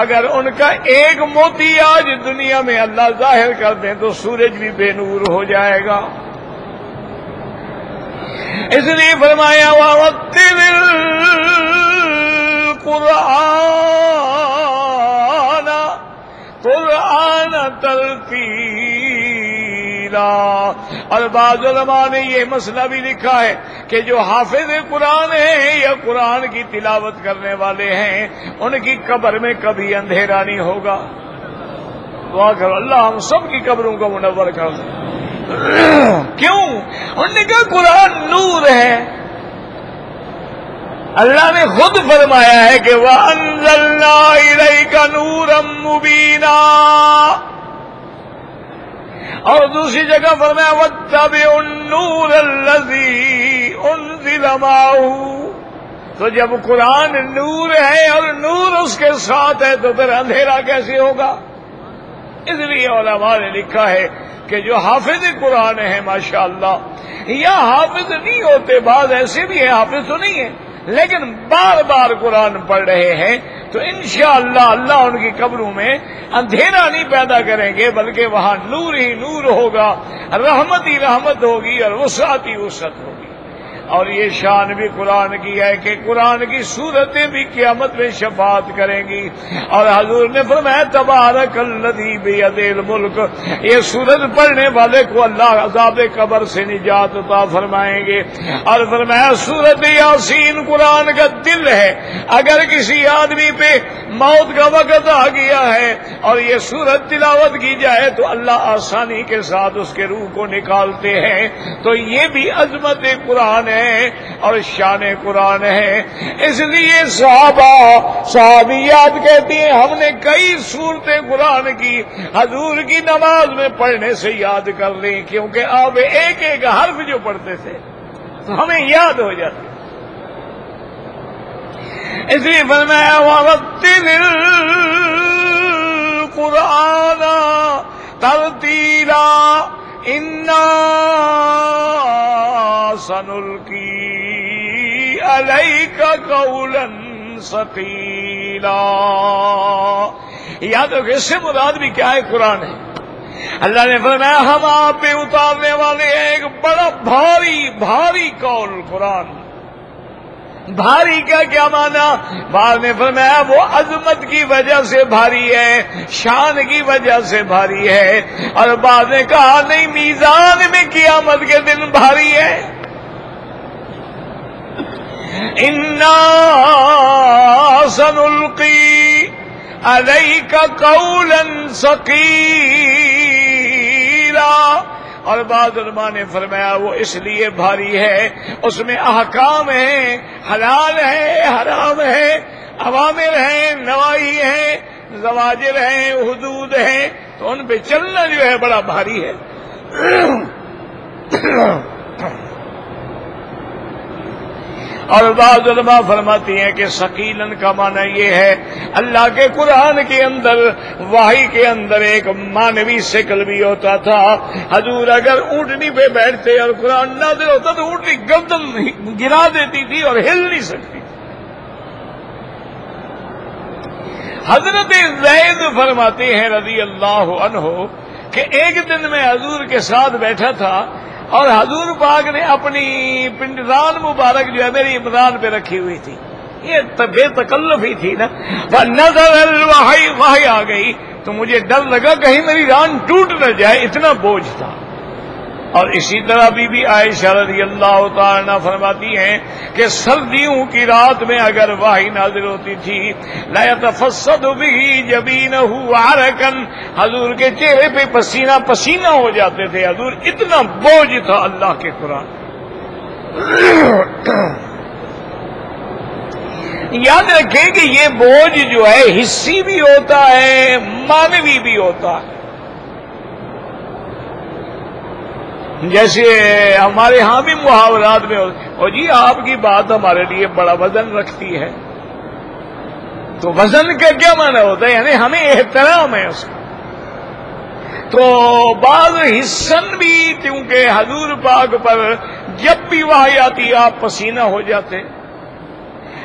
اگر ان کا ایک موتی آج دنیا میں اللہ ظاہر کر دیں تو سورج بھی بے نور ہو جائے گا. اس لیے فرمایا وَرَتِّلِ الْقُرْآنَ تَرْتِیلًا. اور بعض علماء نے یہ مسئلہ بھی لکھا ہے کہ جو حافظ قرآن ہیں یا قرآن کی تلاوت کرنے والے ہیں ان کی قبر میں کبھی اندھیرا نہیں ہوگا. دعا کرو اللہ ہم سب کی قبروں کو منور کر دے. کیوں؟ انہوں نے کہا قرآن نور ہے. اللہ نے خود فرمایا ہے کہ وَأَنزَلْنَا إِلَيْكَ نُورًا مُبِينًا، اور دوسری جگہ فرمایا وَاتَّبِعُ النُّورَ الَّذِي أُنزِلَ مَعَهُ. تو جب قرآن نور ہے اور نور اس کے ساتھ ہے تو پھر اندھیرا کیسے ہوگا؟ اس لیے علماء نے لکھا ہے کہ جو حافظ قرآن ہے ماشاءاللہ، یا حافظ نہیں ہوتے، بعض ایسے بھی ہیں حافظ تو نہیں ہے لیکن بار بار قرآن پڑھ رہے ہیں، تو انشاءاللہ اللہ ان کی قبروں میں اندھیرا نہیں پیدا کریں گے بلکہ وہاں نور ہی نور ہوگا، رحمت ہی رحمت ہوگی اور وسعت ہی وسعت ہوگی. اور یہ شان بھی قرآن کی ہے کہ قرآن کی صورتیں بھی قیامت میں شفاعت کریں گی. اور حضور نے فرمایا تبارک الذی بیدہ الملک، یہ سورت پڑھنے والے کو اللہ عذاب قبر سے نجات عطا فرمائیں گے. اور فرمایا سورت یاسین قرآن کا دل ہے، اگر کسی آدمی پہ موت کا وقت آ گیا ہے اور یہ سورت تلاوت کی جائے تو اللہ آسانی کے ساتھ اس کے روح کو نکالتے ہیں. تو یہ بھی عظمت قرآن ہے اور شان قرآن ہے. اس لیے صحابیات کہتی ہیں ہم نے کئی سورتیں قرآن کی حضور کی نماز میں پڑھنے سے یاد کر لیں، کیونکہ آپ ایک ایک حرف جو پڑھتے تھے تو ہمیں یاد ہو جاتے. اس لیے فرمایا وَرَتِّلِ الْقُرْآنَ تَرْتِیلًا اِنَّا سَنُلْقِي عَلَيْكَ قَوْلًا ثَقِيلًا. یاد رکھو اس سے مراد بھی کیا ہے؟ قرآن ہے. اللہ نے فرمایا ہم آپ پہ اتارنے والے ہیں ایک بڑا بھاری بھاری قول قرآن. بھاری کا کیا معنی؟ بعد نے فرمایا وہ عظمت کی وجہ سے بھاری ہے، شان کی وجہ سے بھاری ہے، اور بعد نے کہا نہیں میزان میں قیامت کے دن بھاری ہے. انا سنلقی علیک قولا ثقیلا، اور بعض علماء نے فرمایا وہ اس لیے بھاری ہے، اس میں احکام ہیں، حلال ہے، حرام ہے، اوامر ہیں، نواہی ہیں، زواجر ہیں، حدود ہیں، تو ان پہ چلنا جو ہے بڑا بھاری ہے۔ اور بعض علماء فرماتی ہیں کہ ثقیلن کا معنی یہ ہے اللہ کے قرآن کے اندر، وحی کے اندر ایک مانوی شکل بھی ہوتا تھا۔ حضور اگر اونٹنی پہ بیٹھتے اور قرآن نازل ہوتا تو اونٹنی گردن گرا دیتی تھی اور ہل نہیں سکتی۔ حضرت زید فرماتے ہیں رضی اللہ عنہ کہ ایک دن میں حضور کے ساتھ بیٹھا تھا اور حضور پاک نے اپنی پنڈران مبارک جو ہے میری امران پہ رکھی ہوئی تھی، یہ بے تکلف ہی تھی نا، نظر الوحی، وحی آ گئی تو مجھے ڈر لگا کہیں میری ران ٹوٹ نہ جائے، اتنا بوجھ تھا۔ اور اسی طرح بی بی عائشہ رضی اللہ تعالی عنہ فرماتی ہیں کہ سردیوں کی رات میں اگر وحی نازل ہوتی تھی لا يتفسد به جبینہ عرقا، حضور کے چہرے پہ پسینہ پسینہ ہو جاتے تھے، حضور اتنا بوجھ تھا اللہ کے قرآن۔ یاد رکھیں کہ یہ بوجھ جو ہے حسی بھی ہوتا ہے، مانوی بھی ہوتا ہے۔ جیسے ہمارے ہاں بھی محاورات میں اور جی آپ کی بات ہمارے لیے بڑا وزن رکھتی ہے، تو وزن کا کیا معنی ہوتا ہے؟ یعنی ہمیں احترام ہے اس کا۔ تو بعض حصن بھی کیونکہ حضور پاک پر جب بھی وحی آتی آپ پسینہ ہو جاتے۔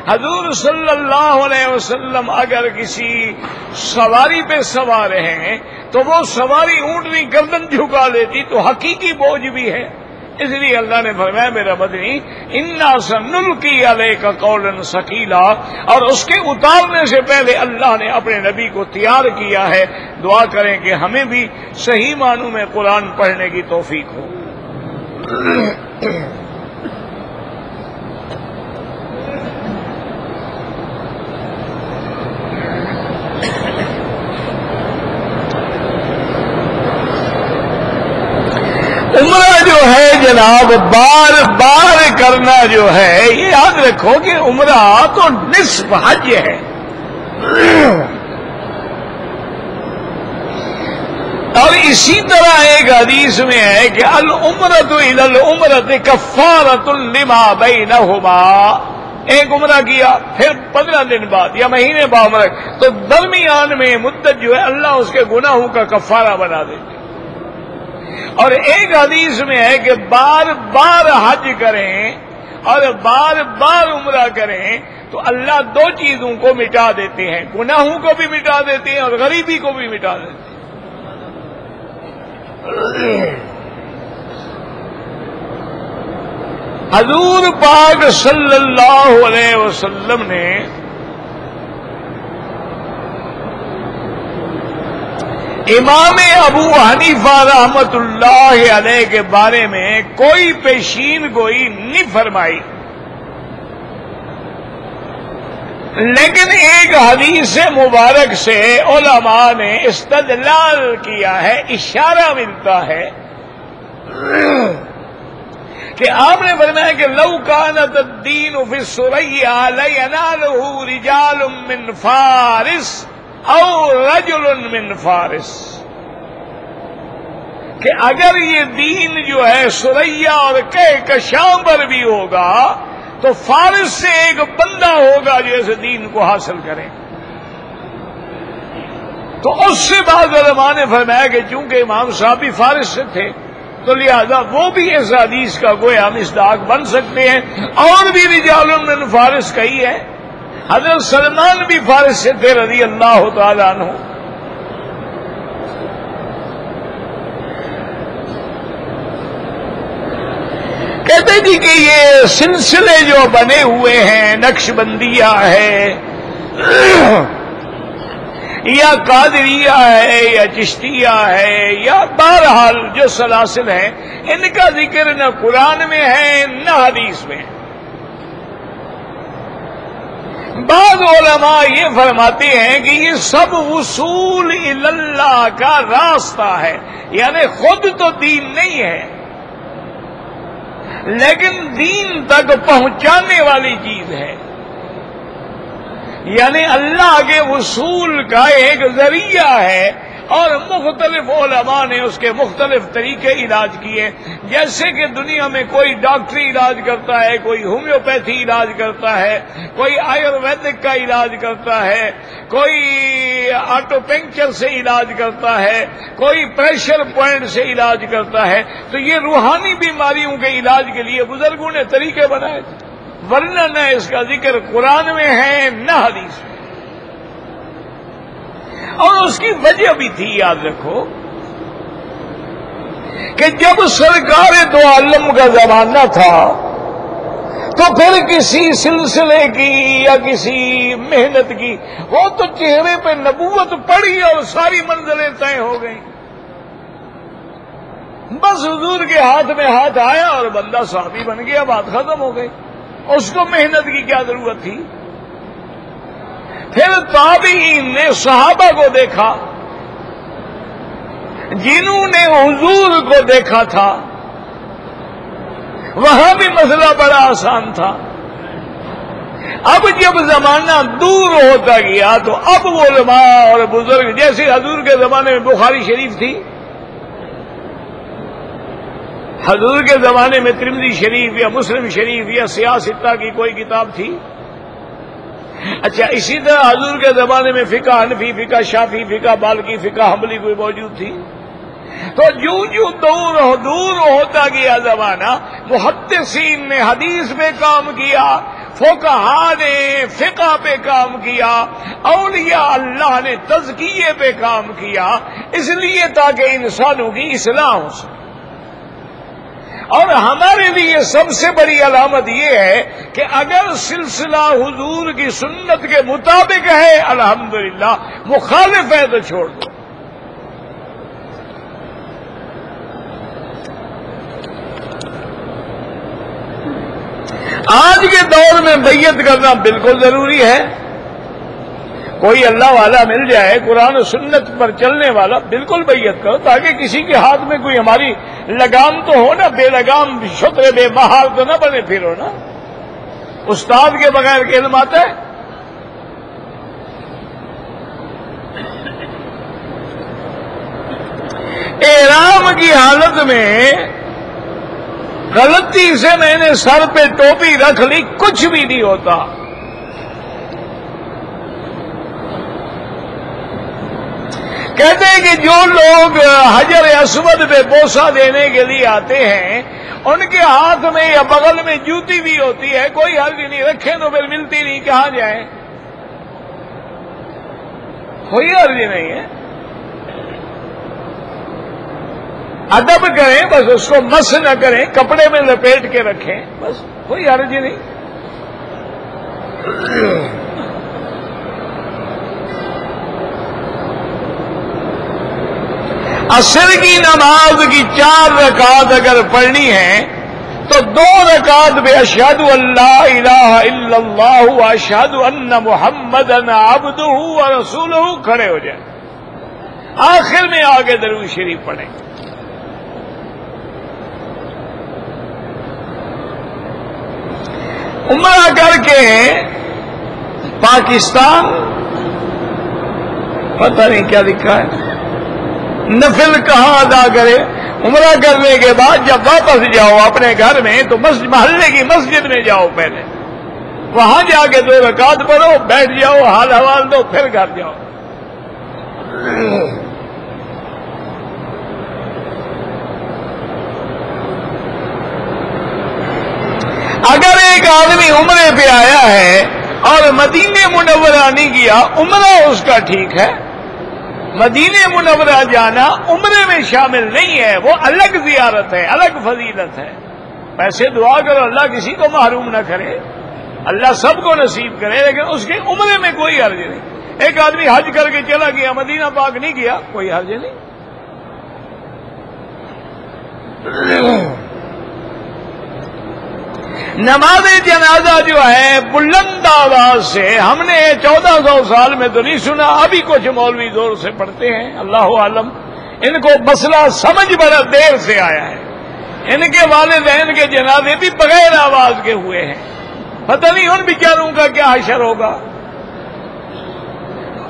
حضور صلی اللہ علیہ وسلم اگر کسی سواری پہ سوار ہیں تو وہ سواری اونٹنی گردن جھکا لیتی تو حقیقی بوجھ بھی ہے، اس لیے اللہ نے فرمایا میرا مدنی انا سنلقی علیک قولا ثقیلا، اور اس کے اتارنے سے پہلے اللہ نے اپنے نبی کو تیار کیا ہے۔ دعا کریں کہ ہمیں بھی صحیح معنوں میں قرآن پڑھنے کی توفیق ہو۔ عمرہ جو ہے جناب بار بار کرنا جو ہے، یہ یاد رکھو کہ عمرہ تو نصف حج ہے۔ اور اسی طرح ایک حدیث میں ہے کہ العمرۃ الی العمرۃ کفارۃ لما بینہما، ایک عمرہ کیا پھر 15 دن بعد یا مہینے بعد عمرہ، تو درمیان میں مدت جو ہے اللہ اس کے گناہوں کا کفارہ بنا دیتے۔ اور ایک حدیث میں ہے کہ بار بار حج کریں اور بار بار عمرہ کریں تو اللہ دو چیزوں کو مٹا دیتے ہیں، گناہوں کو بھی مٹا دیتے ہیں اور غریبی کو بھی مٹا دیتے ہیں۔ حضور پاک صلی اللہ علیہ وسلم نے امام ابو حنیفہ رحمت اللہ علیہ کے بارے میں کوئی پیشین گوئی نہیں فرمائی، لیکن ایک حدیث مبارک سے علماء نے استدلال کیا ہے، اشارہ ملتا ہے کہ آپ نے فرمایا کہ لو کانت الدین فی الثریا لینالہ رجال من فارس او رجل من فارس، کہ اگر یہ دین جو ہے سریا اور کہکشاں پر بھی ہوگا تو فارس سے ایک بندہ ہوگا جو اس دین کو حاصل کرے۔ تو اس سے بعض علماء نے فرمایا کہ چونکہ امام صاحب بھی فارس سے تھے تو لہذا وہ بھی اس حدیث کا گویا مصداق بن سکتے ہیں۔ اور بھی رجال من فارس کہی ہے، حضرت سلمان بھی فارس سے تھے رضی اللہ تعالی عنہ۔ کہتے جی کہ یہ سلسلے جو بنے ہوئے ہیں، نقش بندیہ ہے یا قادریہ ہے یا چشتیہ ہے یا بہرحال جو سلاسل ہیں، ان کا ذکر نہ قرآن میں ہے نہ حدیث میں ہے۔ بعض علماء یہ فرماتے ہیں کہ یہ سب وصول اللہ کا راستہ ہے، یعنی خود تو دین نہیں ہے لیکن دین تک پہنچانے والی چیز ہے، یعنی اللہ کے وصول کا ایک ذریعہ ہے، اور مختلف علماء نے اس کے مختلف طریقے علاج کیے، جیسے کہ دنیا میں کوئی ڈاکٹری علاج کرتا ہے، کوئی ہومیوپیتھی علاج کرتا ہے، کوئی آیورویدک کا علاج کرتا ہے، کوئی آٹوپنکچر سے علاج کرتا ہے، کوئی پریشر پوائنٹ سے علاج کرتا ہے، تو یہ روحانی بیماریوں کے علاج کے لیے بزرگوں نے طریقے بنائے تھے، ورنہ نہ اس کا ذکر قرآن میں ہے نہ حدیث میں۔ اور اس کی وجہ بھی تھی، یاد رکھو کہ جب سرکار دو عالم کا زمانہ تھا تو پھر کسی سلسلے کی یا کسی محنت کی وہ تو چہرے پہ نبوت پڑی اور ساری منزلیں طے ہو گئیں، بس حضور کے ہاتھ میں ہاتھ آیا اور بندہ صحابی بن گیا، بات ختم ہو گئی، اس کو محنت کی کیا ضرورت تھی؟ پھر تابعین نے صحابہ کو دیکھا، جنہوں نے حضور کو دیکھا تھا، وہاں بھی مسئلہ بڑا آسان تھا۔ اب جب زمانہ دور ہوتا گیا تو اب علماء اور بزرگ، جیسے حضور کے زمانے میں بخاری شریف تھی، حضور کے زمانے میں ترمذی شریف یا مسلم شریف یا سیاستہ کی کوئی کتاب تھی؟ اچھا، اسی طرح حضور کے زمانے میں فقہ حنفی، فقہ شافی، فقہ مالکی، فقہ حنبلی کوئی موجود تھی؟ تو جو دور ہوتا گیا زمانہ، محدثین نے حدیث پہ کام کیا، فقہاء نے فقہ پہ کام کیا، اولیاء اللہ نے تزکیے پہ کام کیا، اس لیے تاکہ انسانوں کی اصلاح ہو سکے۔ اور ہمارے لیے سب سے بڑی علامت یہ ہے کہ اگر سلسلہ حضور کی سنت کے مطابق ہے الحمدللہ، مخالف ہے تو چھوڑ دو۔ آج کے دور میں بیعت کرنا بالکل ضروری ہے، کوئی اللہ والا مل جائے قرآن و سنت پر چلنے والا، بالکل بیعت کرو، تاکہ کسی کے ہاتھ میں کوئی ہماری لگام تو ہو نا، بے لگام شتر بے مہار تو نہ بنے پھرو نا۔ استاد کے بغیر کے علم آتا ہے؟ احرام کی حالت میں غلطی سے میں نے سر پہ ٹوپی رکھ لی، کچھ بھی نہیں ہوتا۔ کہتے ہیں کہ جو لوگ حجر اسود پہ بوسہ دینے کے لیے آتے ہیں، ان کے ہاتھ میں یا بغل میں جوتی بھی ہوتی ہے، کوئی حرج نہیں، رکھیں تو پھر ملتی نہیں، کہاں جائیں؟ کوئی حرج نہیں ہے، ادب کریں، بس اس کو مس نہ کریں، کپڑے میں لپیٹ کے رکھیں، بس کوئی حرج نہیں۔ عصر کی نماز کی 4 رکعت اگر پڑھنی ہے تو 2 رکعت پہ اشہد اللہ الہ الا اللہ واشہد ان محمدن عبدہ ورسولہ کھڑے ہو جائیں، آخر میں آگے درود شریف پڑھیں۔ عمرہ کر کے پاکستان، پتہ نہیں کیا لکھا ہے، نفل کہاں ادا کرے؟ عمرہ کرنے کے بعد جب واپس جاؤ اپنے گھر میں تو محلے کی مسجد میں جاؤ، پہلے وہاں جا کے 2 رکعت پڑھو، بیٹھ جاؤ، حال حوال دو، پھر گھر جاؤ۔ اگر ایک آدمی عمرے پہ آیا ہے اور مدینہ منورہ نہیں گیا، عمرہ اس کا ٹھیک ہے، مدینہ منورہ جانا عمرے میں شامل نہیں ہے، وہ الگ زیارت ہے، الگ فضیلت ہے۔ ویسے دعا کرو اللہ کسی کو محروم نہ کرے، اللہ سب کو نصیب کرے، لیکن اس کے عمرے میں کوئی حرج نہیں۔ ایک آدمی حج کر کے چلا گیا، مدینہ پاک نہیں گیا، کوئی حرج نہیں۔ نماز جنازہ جو ہے بلند آواز سے ہم نے 1400 سال میں تو نہیں سنا، ابھی کچھ مولوی زور سے پڑھتے ہیں، اللہ عالم ان کو مسئلہ سمجھ بڑا دیر سے آیا ہے۔ ان کے والدین کے جنازے بھی بغیر آواز کے ہوئے ہیں، پتہ نہیں ان بیچاروں کا کیا حشر ہوگا۔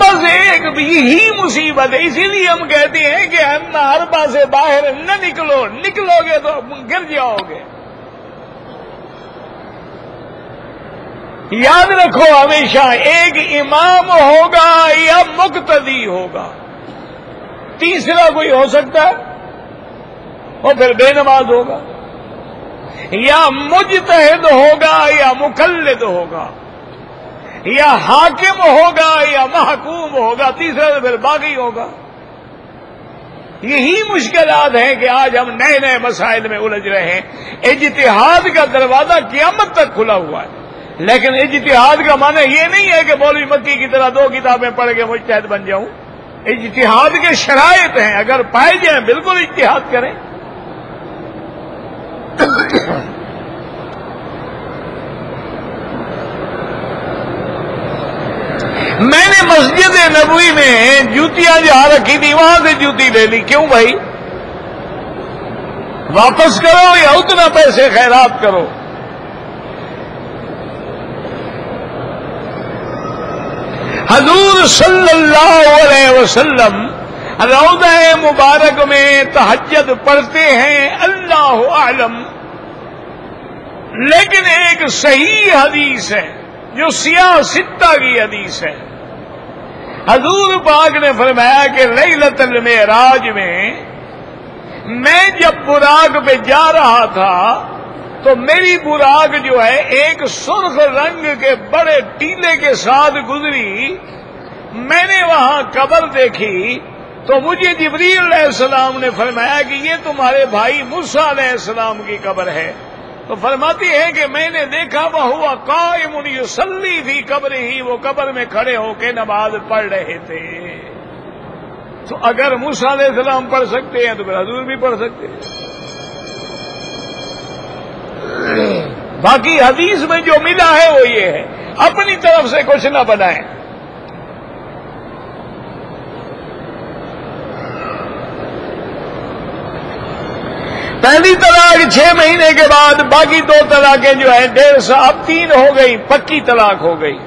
بس ایک یہی مصیبت ہے، اسی لیے ہم کہتے ہیں کہ ہم حربہ سے باہر نہ نکلو گے تو گر جاؤ گے۔ یاد رکھو ہمیشہ ایک امام ہوگا یا مقتدی ہوگا، تیسرا کوئی ہو سکتا ہے اور پھر بے نماز ہوگا، یا مجتہد ہوگا یا مقلد ہوگا، یا حاکم ہوگا یا محکوم ہوگا، تیسرا تو پھر باقی ہوگا۔ یہی مشکلات ہیں کہ آج ہم نئے نئے مسائل میں الجھ رہے ہیں۔ اجتہاد کا دروازہ قیامت تک کھلا ہوا ہے، لیکن اجتہاد کا معنی یہ نہیں ہے کہ مولوی مکی کی طرح 2 کتابیں پڑھ کے مجتہد بن جاؤں۔ اجتہاد کے شرائط ہیں، اگر پائے جائیں بالکل اجتہاد کریں۔ میں نے مسجد نبوی میں جوتیاں جہاں رکھی تھی وہاں سے جوتی لے لی، کیوں بھائی؟ واپس کرو یا اتنا پیسے خیرات کرو۔ حضور صلی اللہ علیہ وسلم روضہ مبارک میں تہجد پڑھتے ہیں، اللہ اعلم، لیکن ایک صحیح حدیث ہے جو سیاہ ستہ کی حدیث ہے۔ حضور پاک نے فرمایا کہ لیلۃ المعراج میں جب براق پہ جا رہا تھا تو میری براق جو ہے ایک سرخ رنگ کے بڑے ٹیلے کے ساتھ گزری، میں نے وہاں قبر دیکھی تو مجھے جبریل علیہ السلام نے فرمایا کہ یہ تمہارے بھائی موسیٰ علیہ السلام کی قبر ہے۔ تو فرماتی ہے کہ میں نے دیکھا وہو قائم یصلی فی قبرہ، وہ قبر میں کھڑے ہو کے نماز پڑھ رہے تھے۔ تو اگر موسیٰ علیہ السلام پڑھ سکتے ہیں تو پھر حضور بھی پڑھ سکتے ہیں۔ باقی حدیث میں جو ملا ہے وہ یہ ہے، اپنی طرف سے کچھ نہ بنائیں۔ پہلی طلاق 6 مہینے کے بعد، باقی 2 طلاقیں جو ہیں 1.5 سال، اب 3 ہو گئی، پکی طلاق ہو گئی،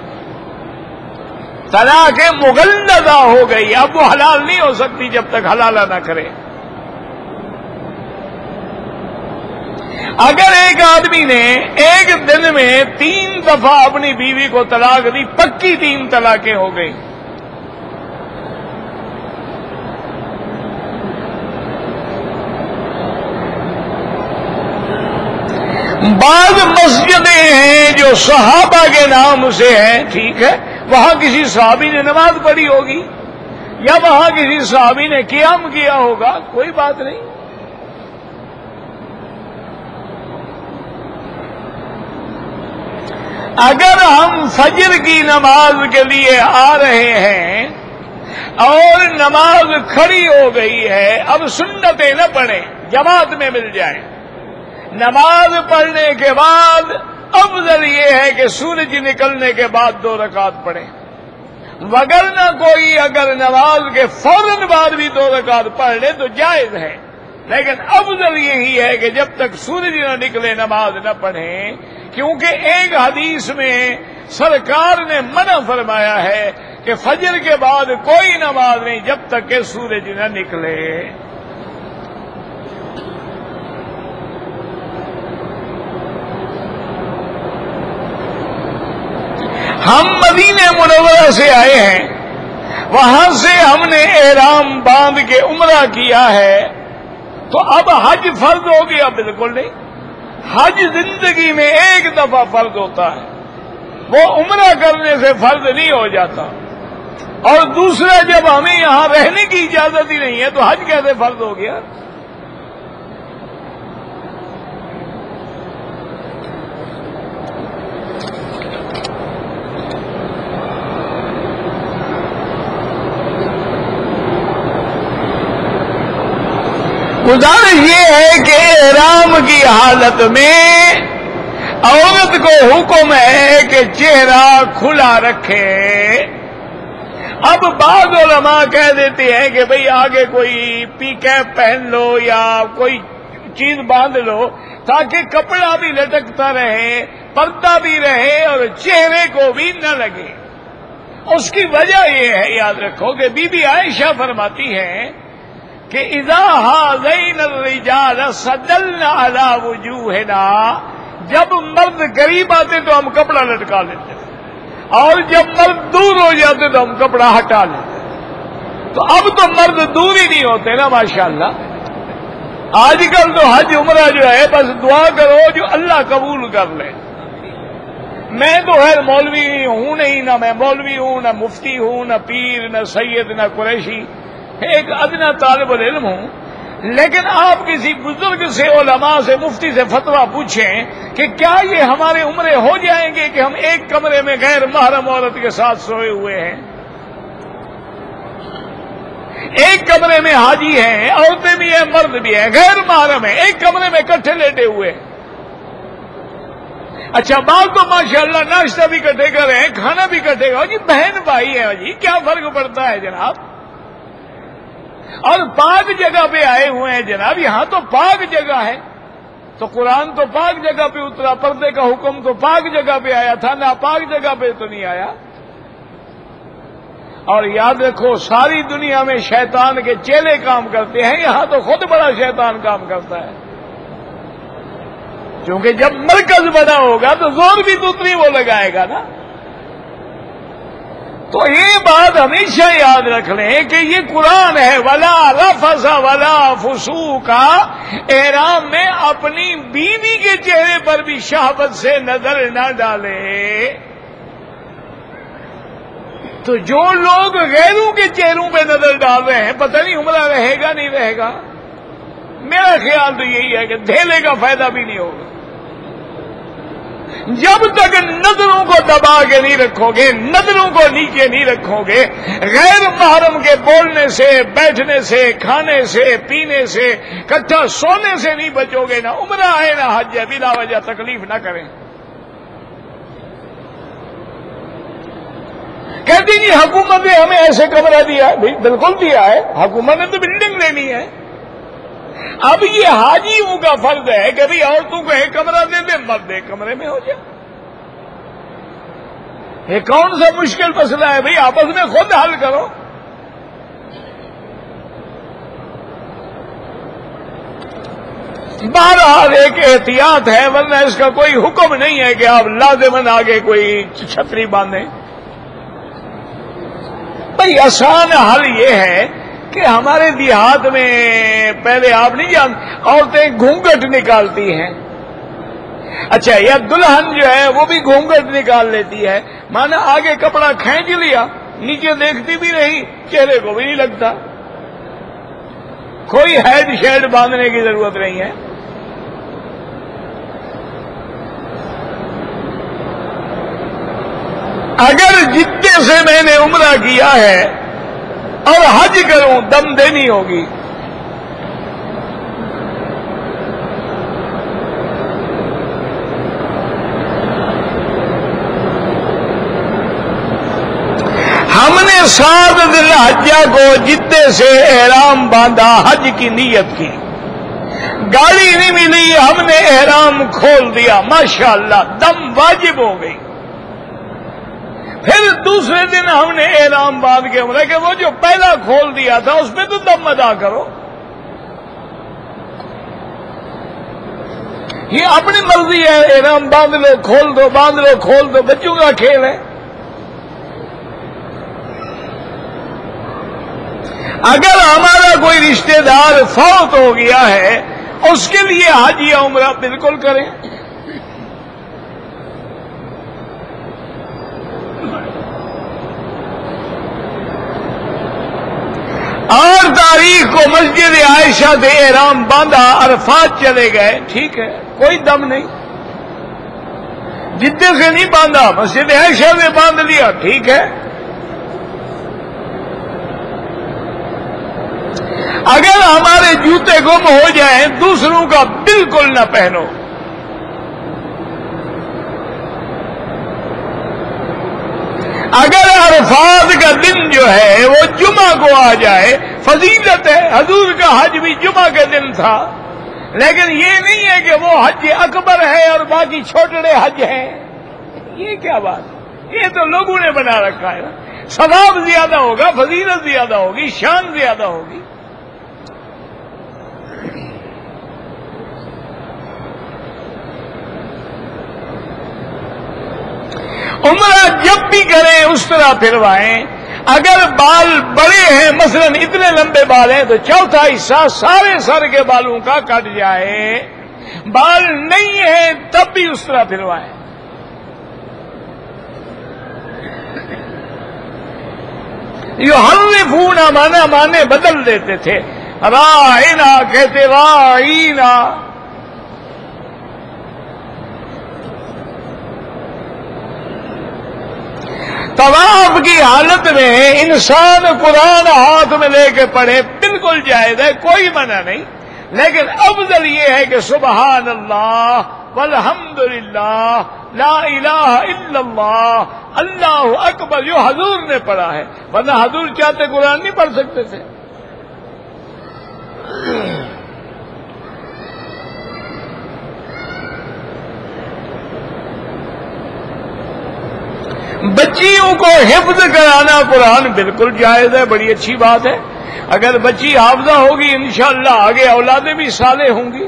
طلاق مغلظہ ہو گئی، اب وہ حلال نہیں ہو سکتی جب تک حلالہ نہ کرے۔ اگر ایک آدمی نے ایک دن میں 3 دفعہ اپنی بیوی کو طلاق دی، پکی 3 طلاقیں ہو گئی۔ بعض مسجدیں ہیں جو صحابہ کے نام سے ہیں، ٹھیک ہے، وہاں کسی صحابی نے نماز پڑھی ہوگی یا وہاں کسی صحابی نے قیام کیا ہوگا، کوئی بات نہیں۔ اگر ہم فجر کی نماز کے لیے آ رہے ہیں اور نماز کھڑی ہو گئی ہے، اب سنتیں نہ پڑھیں، جماعت میں مل جائیں۔ نماز پڑھنے کے بعد افضل یہ ہے کہ سورج نکلنے کے بعد 2 رکعت پڑھیں، وگرنہ کوئی اگر نماز کے فوراً بعد بھی 2 رکعت پڑھ لے تو جائز ہے، لیکن افضل یہی ہے کہ جب تک سورج نہ نکلے نماز نہ پڑھیں، کیونکہ ایک حدیث میں سرکار نے منع فرمایا ہے کہ فجر کے بعد کوئی نماز نہیں جب تک کہ سورج نہ نکلے۔ ہم مدینہ منورہ سے آئے ہیں، وہاں سے ہم نے احرام باندھ کے عمرہ کیا ہے، تو اب حج فرض ہو گیا؟ بالکل نہیں۔ حج زندگی میں ایک دفعہ فرض ہوتا ہے، وہ عمرہ کرنے سے فرض نہیں ہو جاتا۔ اور دوسرا، جب ہمیں یہاں رہنے کی اجازت ہی نہیں ہے تو حج کیسے فرض ہو گیا؟ گزارش یہ ہے کہ احرام کی حالت میں عورت کو حکم ہے کہ چہرہ کھلا رکھے. اب بعض علماء کہہ دیتے ہیں کہ بھئی آگے کوئی پی کیپ پہن لو یا کوئی چیز باندھ لو تاکہ کپڑا بھی لٹکتا رہے, پردہ بھی رہے اور چہرے کو بھی نہ لگے. اس کی وجہ یہ ہے, یاد رکھو کہ بی بی عائشہ فرماتی ہیں کہ اذا هذین الرجال صدلنا علی وجوہنا, جب مرد قریب آتے تو ہم کپڑا لٹکا لیتے اور جب مرد دور ہو جاتے تو ہم کپڑا ہٹا لیتے. تو اب تو مرد دور ہی نہیں ہوتے نا ماشاءاللہ. آج کل تو حج عمرہ جو ہے بس دعا کرو جو اللہ قبول کر لے. میں تو خیر مولوی ہوں نہیں, نہ میں مولوی ہوں, نہ مفتی ہوں, نہ پیر, نہ سید, نہ قریشی, ایک ادنا طالب العلم ہوں. لیکن آپ کسی بزرگ سے, علماء سے, مفتی سے فتویٰ پوچھیں کہ کیا یہ ہمارے عمرے ہو جائیں گے کہ ہم ایک کمرے میں غیر محرم عورت کے ساتھ سوئے ہوئے ہیں, ایک کمرے میں حاجی ہیں, عورتیں بھی ہیں, مرد بھی ہیں, غیر محرم ہیں, ایک کمرے میں اکٹھے لیٹے ہوئے ہیں. اچھا بات تو ماشاءاللہ ناشتہ بھی کٹے کر رہے ہیں, کھانا بھی کٹے گا جی, بہن بھائی ہے جی, کیا فرق پڑتا ہے جناب. اور پاک جگہ پہ آئے ہوئے ہیں جناب, یہاں تو پاک جگہ ہے, تو قرآن تو پاک جگہ پہ اترا, پردے کا حکم تو پاک جگہ پہ آیا تھا, ناپاک جگہ پہ تو نہیں آیا. اور یاد رکھو ساری دنیا میں شیطان کے چیلے کام کرتے ہیں, یہاں تو خود بڑا شیطان کام کرتا ہے, کیونکہ جب مرکز بنا ہوگا تو زور بھی تو اتنی وہ لگائے گا نا. تو یہ بات ہمیشہ یاد رکھ لیں کہ یہ قرآن ہے, ولا رفث ولا فسوق, احرام میں اپنی بیوی کے چہرے پر بھی شہوت سے نظر نہ ڈالے. تو جو لوگ غیروں کے چہروں پہ نظر ڈال رہے ہیں, پتہ نہیں عمرہ رہے گا نہیں رہے گا. میرا خیال تو یہی ہے کہ دھیلے کا فائدہ بھی نہیں ہوگا. جب تک نظروں کو دبا کے نہیں رکھو گے, نظروں کو نیچے نہیں رکھو گے, غیر محرم کے بولنے سے, بیٹھنے سے, کھانے سے, پینے سے, کٹھا سونے سے نہیں بچو گے, نہ عمرہ ہے نہ حج ہے. بلا وجہ تکلیف نہ کریں. کہتی جی حکومت نے ہمیں ایسے کمرہ دیا ہے. بالکل دیا ہے, حکومت نے تو بلڈنگ لینی ہے. اب یہ حاجیوں کا فرض ہے کہ بھئی عورتوں کو ایک کمرہ دے دیں, مرد ایک کمرے میں ہو جائے. یہ کون سا مشکل مسئلہ ہے بھئی, آپس میں خود حل کرو. بہرحال ایک احتیاط ہے, ورنہ اس کا کوئی حکم نہیں ہے کہ آپ لازماً آگے کوئی چھتری باندھیں. بھئی آسان حل یہ ہے کہ ہمارے دیہات میں پہلے آپ نہیں جانتے, عورتیں گھونگھٹ نکالتی ہیں. اچھا, یا دلہن جو ہے وہ بھی گھونگھٹ نکال لیتی ہے, مانا آگے کپڑا کھینچ لیا, نیچے دیکھتی بھی نہیں, چہرے کو بھی نہیں لگتا. کوئی ہیڈ شیڈ باندھنے کی ضرورت نہیں ہے. اگر جتنے سے میں نے عمرہ کیا ہے اور حج کروں, دم دینی ہوگی. ہم نے 7 ذی الحجہ کو جتنے سے احرام باندھا, حج کی نیت کی, گاڑی نہیں ملی, ہم نے احرام کھول دیا, ماشاءاللہ دم واجب ہو گئی. پھر دوسرے دن ہم نے احرام باندھ کے عمرہ کہ وہ جو پہلا کھول دیا تھا اس میں تو دم ادا کرو. یہ اپنی مرضی ہے, احرام باندھ لو, کھول دو, باندھ لو, کھول دو, بچوں کا کھیل ہے. اگر ہمارا کوئی رشتہ دار فوت ہو گیا ہے, اس کے لیے حج یا عمرہ بالکل کریں. اور تاریخ کو مسجد عائشہ سے احرام باندھا, عرفات چلے گئے, ٹھیک ہے, کوئی دم نہیں. جدے سے نہیں باندھا, مسجد عائشہ سے باندھ لیا, ٹھیک ہے. اگر ہمارے جوتے گم ہو جائیں, دوسروں کا بالکل نہ پہنو. اگر عرفات کا دن جو ہے وہ جمعہ کو آ جائے فضیلت ہے. حضور کا حج بھی جمعہ کے دن تھا، لیکن یہ نہیں ہے کہ وہ حج اکبر ہے اور باقی چھوٹے حج ہیں. یہ کیا بات ہے؟ یہ تو لوگوں نے بنا رکھا ہے. ثواب زیادہ ہوگا، فضیلت زیادہ ہوگی، شان زیادہ ہوگی. عمرہ جب بھی کریں اس طرح پھروائیں. اگر بال بڑے ہیں، مثلا اتنے لمبے بال ہیں، تو چوتھا حصہ سارے سر کے بالوں کا کٹ جائے. بال نہیں ہیں تب بھی اس طرح پھروائیں. یحرفون مانے بدل دیتے تھے. رائنا کہتے رائنا. طواف کی حالت میں انسان قرآن ہاتھ میں لے کے پڑھے بالکل جائز ہے، کوئی منع نہیں. لیکن افضل یہ ہے کہ سبحان اللہ والحمد للہ لا الہ الا اللہ اللہ اکبر جو حضور نے پڑھا ہے، ورنہ حضور چاہتے قرآن نہیں پڑھ سکتے تھے. بچیوں کو حفظ کرانا قرآن بالکل جائز ہے، بڑی اچھی بات ہے. اگر بچی حافظہ ہوگی انشاءاللہ آگے اولادیں بھی صالح ہوں گی.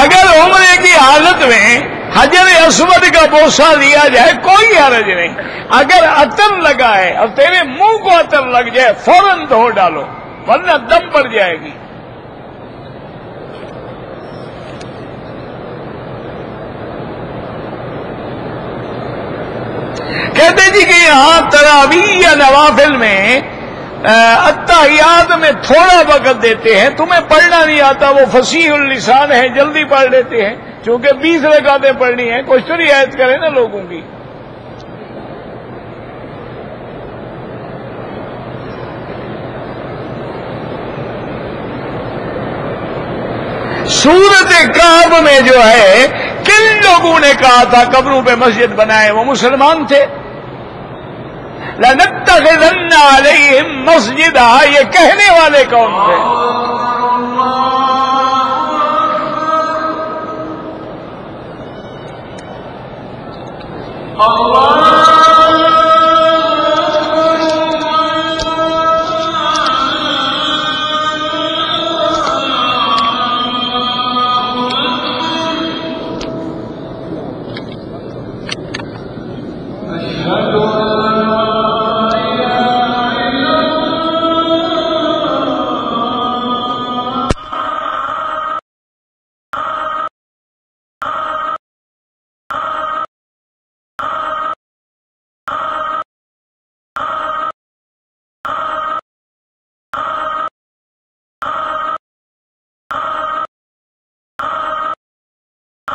اگر عمرے کی حالت میں حجر اسود کا بوسہ لیا جائے کوئی حرج نہیں. اگر عطر لگا ہے اور تیرے منہ کو عطر لگ جائے فوراً دھو ڈالو ورنہ دم پڑ جائے گی. کہتے جی کہ یہاں تراویح یا نوافل میں اتحیات میں تھوڑا وقت دیتے ہیں. تمہیں پڑھنا نہیں آتا، وہ فصیح اللسان ہے، جلدی پڑھ لیتے ہیں. چونکہ 20 رکعتیں پڑھنی ہیں، کچھ تو رعایت کریں نا لوگوں کی. سورت کعب میں جو ہے کن لوگوں نے کہا تھا قبروں پہ مسجد بنائے؟ وہ مسلمان تھے. لَنَتَّخِذَنَّ عَلَيْهِمْ مَسْجِدًا، یہ کہنے والے کون تھے؟ أشهد أن